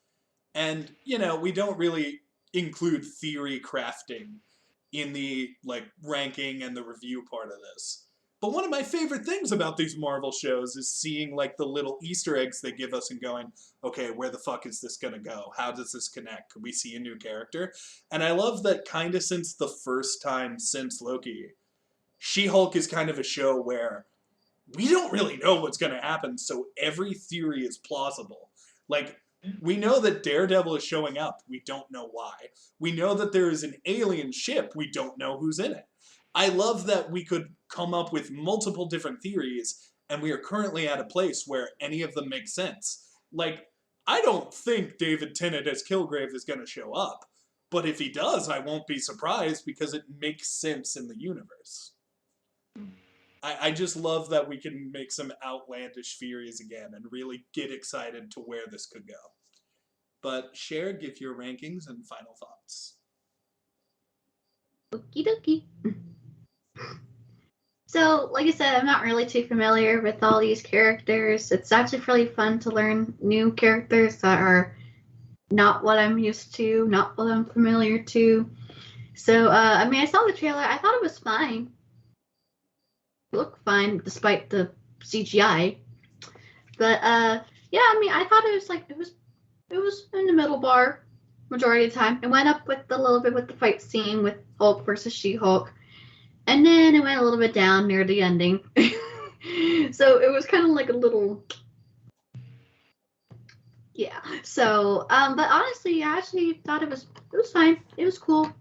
S1: And, you know, we don't really include theory crafting in the, like, ranking and the review part of this. But one of my favorite things about these Marvel shows is seeing, like, the little Easter eggs they give us and going, okay, where the fuck is this gonna go? How does this connect? Could we see a new character? And I love that kind of since the first time since Loki, She-Hulk is kind of a show where we don't really know what's going to happen, so every theory is plausible. Like, we know that Daredevil is showing up. We don't know why. We know that there is an alien ship. We don't know who's in it. I love that we could come up with multiple different theories, and we are currently at a place where any of them make sense. Like, I don't think David Tennant as Kilgrave is going to show up, but if he does, I won't be surprised because it makes sense in the universe. I just love that we can make some outlandish theories again and really get excited to where this could go. But Cher, give your rankings and final thoughts.
S2: Okie dokie. So, like I said, I'm not really too familiar with all these characters. It's actually really fun to learn new characters that are not what I'm used to, not what I'm familiar to. So, I mean, I saw the trailer. I thought it was fine. Look fine despite the CGI, but yeah, I mean, I thought it was like it was in the middle bar majority of the time. It went up with a little bit with the fight scene with Hulk versus She-Hulk, and then it went a little bit down near the ending. So it was kind of like a little, yeah. So but honestly, I actually thought it was fine. It was cool.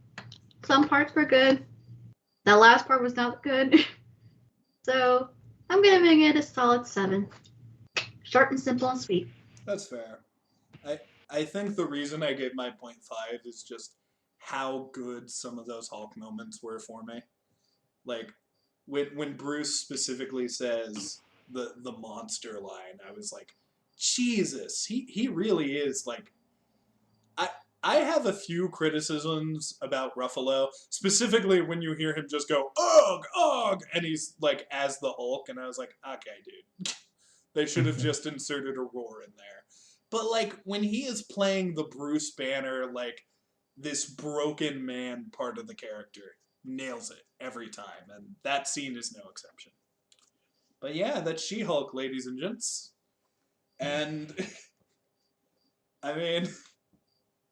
S2: Some parts were good. That last part was not good. So, I'm going to make it a solid 7. Short and simple and sweet.
S1: That's fair. I think the reason I gave my 0.5 is just how good some of those Hulk moments were for me. Like, when Bruce specifically says the monster line, I was like, Jesus, he really is, like... I have a few criticisms about Ruffalo, specifically when you hear him just go, ugh, ugh, and he's, like, as the Hulk, and I was like, okay, dude. They should have just inserted a roar in there. But, like, when he is playing the Bruce Banner, like, this broken man part of the character, nails it every time. And that scene is no exception. But yeah, that's She-Hulk, ladies and gents. And, I mean,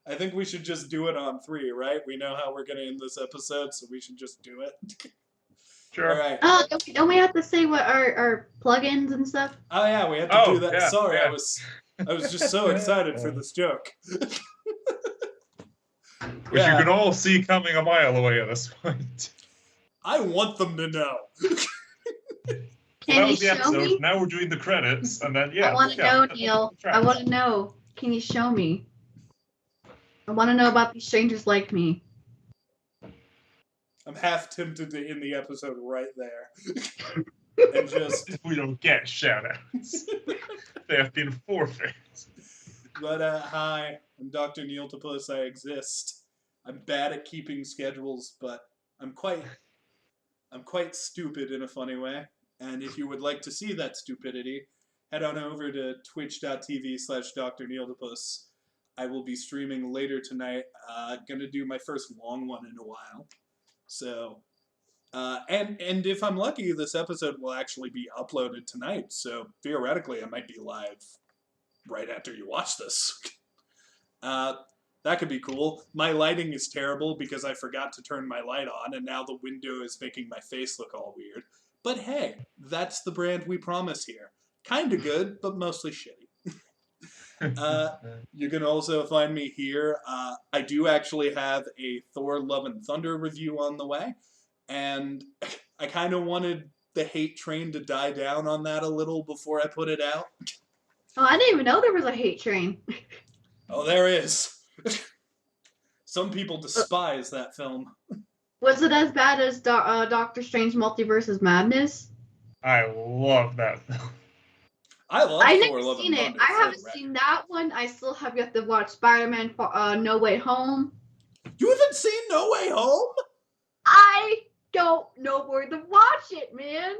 S1: I think we should just do it on 3, right? We know how we're going to end this episode, so we should just do it.
S3: Sure.
S1: All right.
S2: Oh, don't we have to say what our plugins and stuff?
S1: Oh yeah, we have to do that.
S3: Yeah,
S1: Sorry,
S3: yeah.
S1: I was just so excited for this joke.
S3: Which you can all see coming a mile away at this point.
S1: I want them to know.
S2: Can you show me?
S3: Now we're doing the credits, and then yeah.
S2: I want to know, Neil. I want to know. Can you show me? I want to know about these strangers like me.
S1: I'm half tempted to end the episode right there. And just...
S3: We don't get shoutouts. They have been forfeit.
S1: But, hi, I'm Dr. Neil Tapus. I exist. I'm bad at keeping schedules, but I'm quite stupid in a funny way. And if you would like to see that stupidity, head on over to twitch.tv/DrNeilTapus. I will be streaming later tonight. Gonna do my first long one in a while. So, and if I'm lucky, this episode will actually be uploaded tonight. So theoretically, I might be live right after you watch this. That could be cool. My lighting is terrible because I forgot to turn my light on, and now the window is making my face look all weird. But hey, that's the brand we promise here. Kinda good, but mostly shitty. You can also find me here. I do actually have a Thor Love and Thunder review on the way, and I kind of wanted the hate train to die down on that a little before I put it out.
S2: Oh, I didn't even know there was a hate train.
S1: Oh, there is. Some people despise that film.
S2: Was it as bad as Doctor Strange Multiverse's Madness?
S3: I love that film.
S2: I've never seen it. I haven't seen that one. I still have yet to watch Spider-Man No Way Home.
S1: You haven't seen No Way Home?
S2: I don't know where to watch it, man.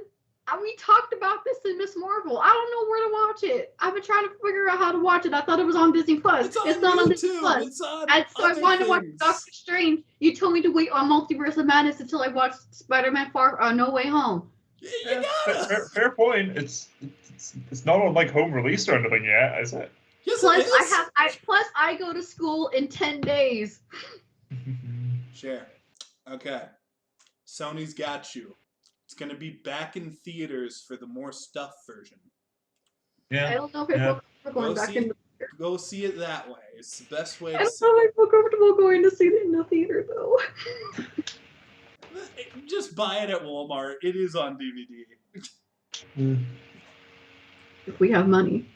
S2: We talked about this in Miss Marvel. I don't know where to watch it. I've been trying to figure out how to watch it. I thought it was on Disney Plus. It's not on Disney Plus.
S1: It's on
S2: and so I wanted to watch Doctor Strange. You told me to wait on Multiverse of Madness until I watched Spider-Man No Way Home.
S1: You gotta.
S3: Fair point. It's not on like home release or anything yet, is it?
S1: Yes,
S2: plus,
S1: it is.
S2: Plus I go to school in 10 days.
S1: Share. Okay. Sony's got you. It's going to be back in theaters for the more stuff version.
S2: Yeah. I don't know if we're going back in the theater.
S1: Go see it that way. It's the best way
S2: I don't know if I feel comfortable going to see it in the theater, though.
S1: Just buy it at Walmart. It is on DVD.
S2: If we have money.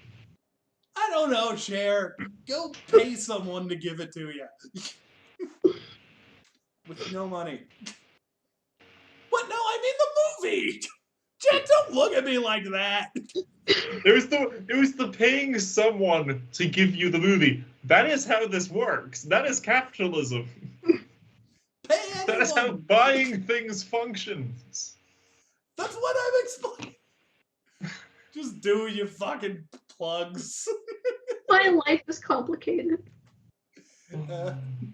S1: I don't know, Cher. Go pay someone to give it to you. With no money. What? No, I mean the movie! Jack, don't look at me like that!
S3: It was the paying someone to give you the movie. That is how this works. That is capitalism.
S1: Pay anyone.
S3: That is how buying things functions.
S1: That's what I'm explaining. Just do your fucking plugs.
S2: My life is complicated.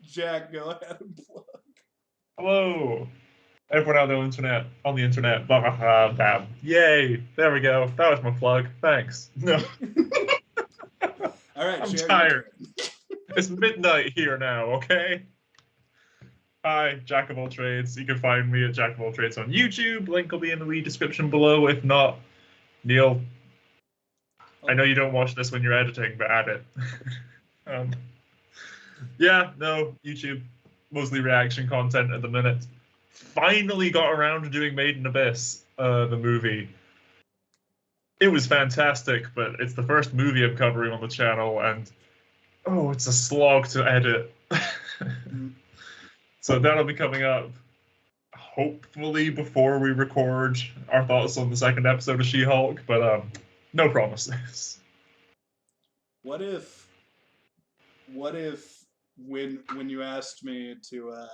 S1: Jack, go ahead and plug.
S3: Hello. Everyone on the internet, blah, blah, blah, blah. Yay! There we go. That was my plug. Thanks. No.
S1: All right,
S3: I'm
S1: Cher,
S3: tired. It's midnight here now, okay? Hi, Jack of all trades. You can find me at Jack of all trades on YouTube. Link will be in the wee description below. If not, Neil, I know you don't watch this when you're editing, but add it. Yeah, no, YouTube, mostly reaction content at the minute. Finally got around to doing Made in Abyss, the movie. It was fantastic, but it's the first movie I'm covering on the channel, and oh, it's a slog to edit. So that'll be coming up, hopefully before we record our thoughts on the second episode of She-Hulk, but no promises.
S1: What if when you asked me to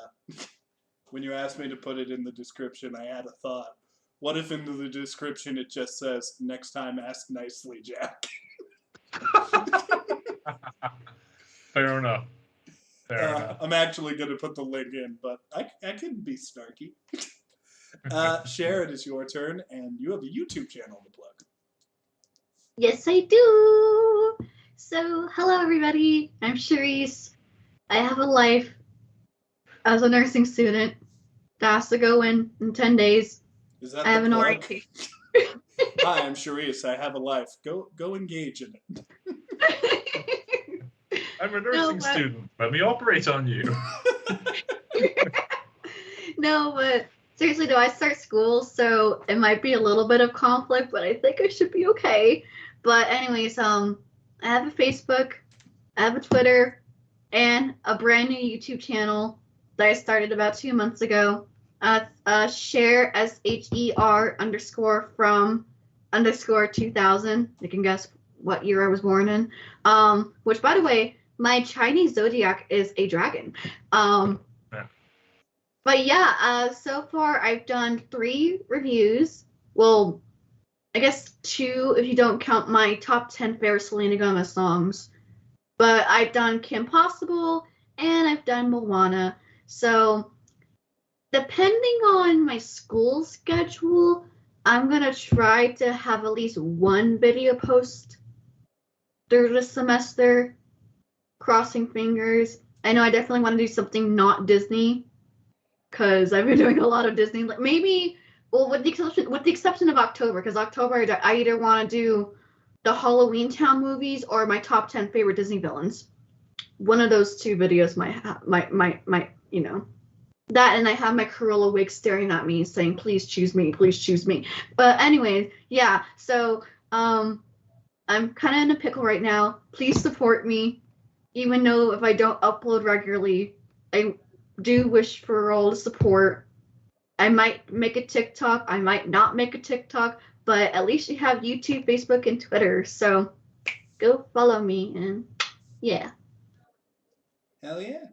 S1: when you asked me to put it in the description, I had a thought. What if in the description it just says, "Next time ask nicely, Jack"?
S3: Fair enough. Fair enough.
S1: I'm actually going to put the link in, but I can be snarky. Cher, it is your turn, and you have a YouTube channel to plug.
S2: Yes, I do. So, hello everybody. I'm Charisse. I have a life as a nursing student that has to go in 10 days.
S1: Is that
S2: I have
S1: the
S2: an
S1: plug?
S2: orientation.
S1: Hi, I'm Charisse. I have a life. Go engage in it.
S3: I'm a nursing student. Let me operate on you.
S2: No, but seriously though, I start school, so it might be a little bit of conflict, but I think I should be okay. But anyways, I have a Facebook, I have a Twitter, and a brand new YouTube channel that I started about 2 months ago. Share SHER _ from _ 2000. You can guess what year I was born in. Which, by the way, my Chinese zodiac is a dragon. But yeah, so far I've done 3 reviews. Well, I guess 2 if you don't count my top 10 favorite Selena Gomez songs. But I've done Kim Possible and I've done Moana. So depending on my school schedule, I'm going to try to have at least 1 video post through the semester. Crossing fingers. I know I definitely want to do something not Disney, because I've been doing a lot of Disney. Like maybe, well, with the exception of October, because October I either want to do the Halloween Town movies or my top 10 favorite Disney villains. One of those 2 videos might you know. That, and I have my Cruella wig staring at me saying, please choose me, please choose me. But anyways, yeah, so I'm kind of in a pickle right now. Please support me. Even though if I don't upload regularly, I do wish for all the support. I might make a TikTok, I might not make a TikTok, but at least you have YouTube, Facebook, and Twitter, so go follow me, and yeah.
S1: Hell yeah.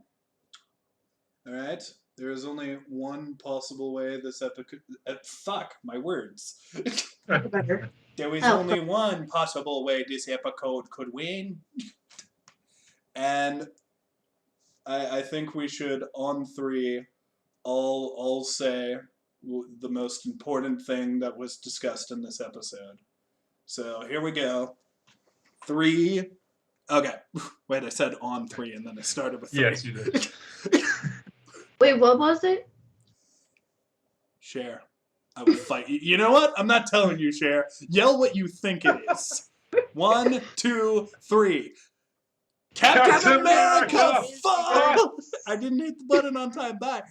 S1: Alright, there is only one possible way this episode... fuck, my words.
S2: Better.
S1: There is only one possible way this episode could win. And I think we should, on 3, all say the most important thing that was discussed in this episode. So here we go. 3. Okay. Wait, I said on 3 and then I started with 3.
S3: Yes, you did.
S2: Wait, what was it?
S1: Cher. I will fight you. You know what? I'm not telling you, Cher. Yell what you think it is. 1, 2, 3. Captain America! Fuck! I didn't hit the button on time. Bye.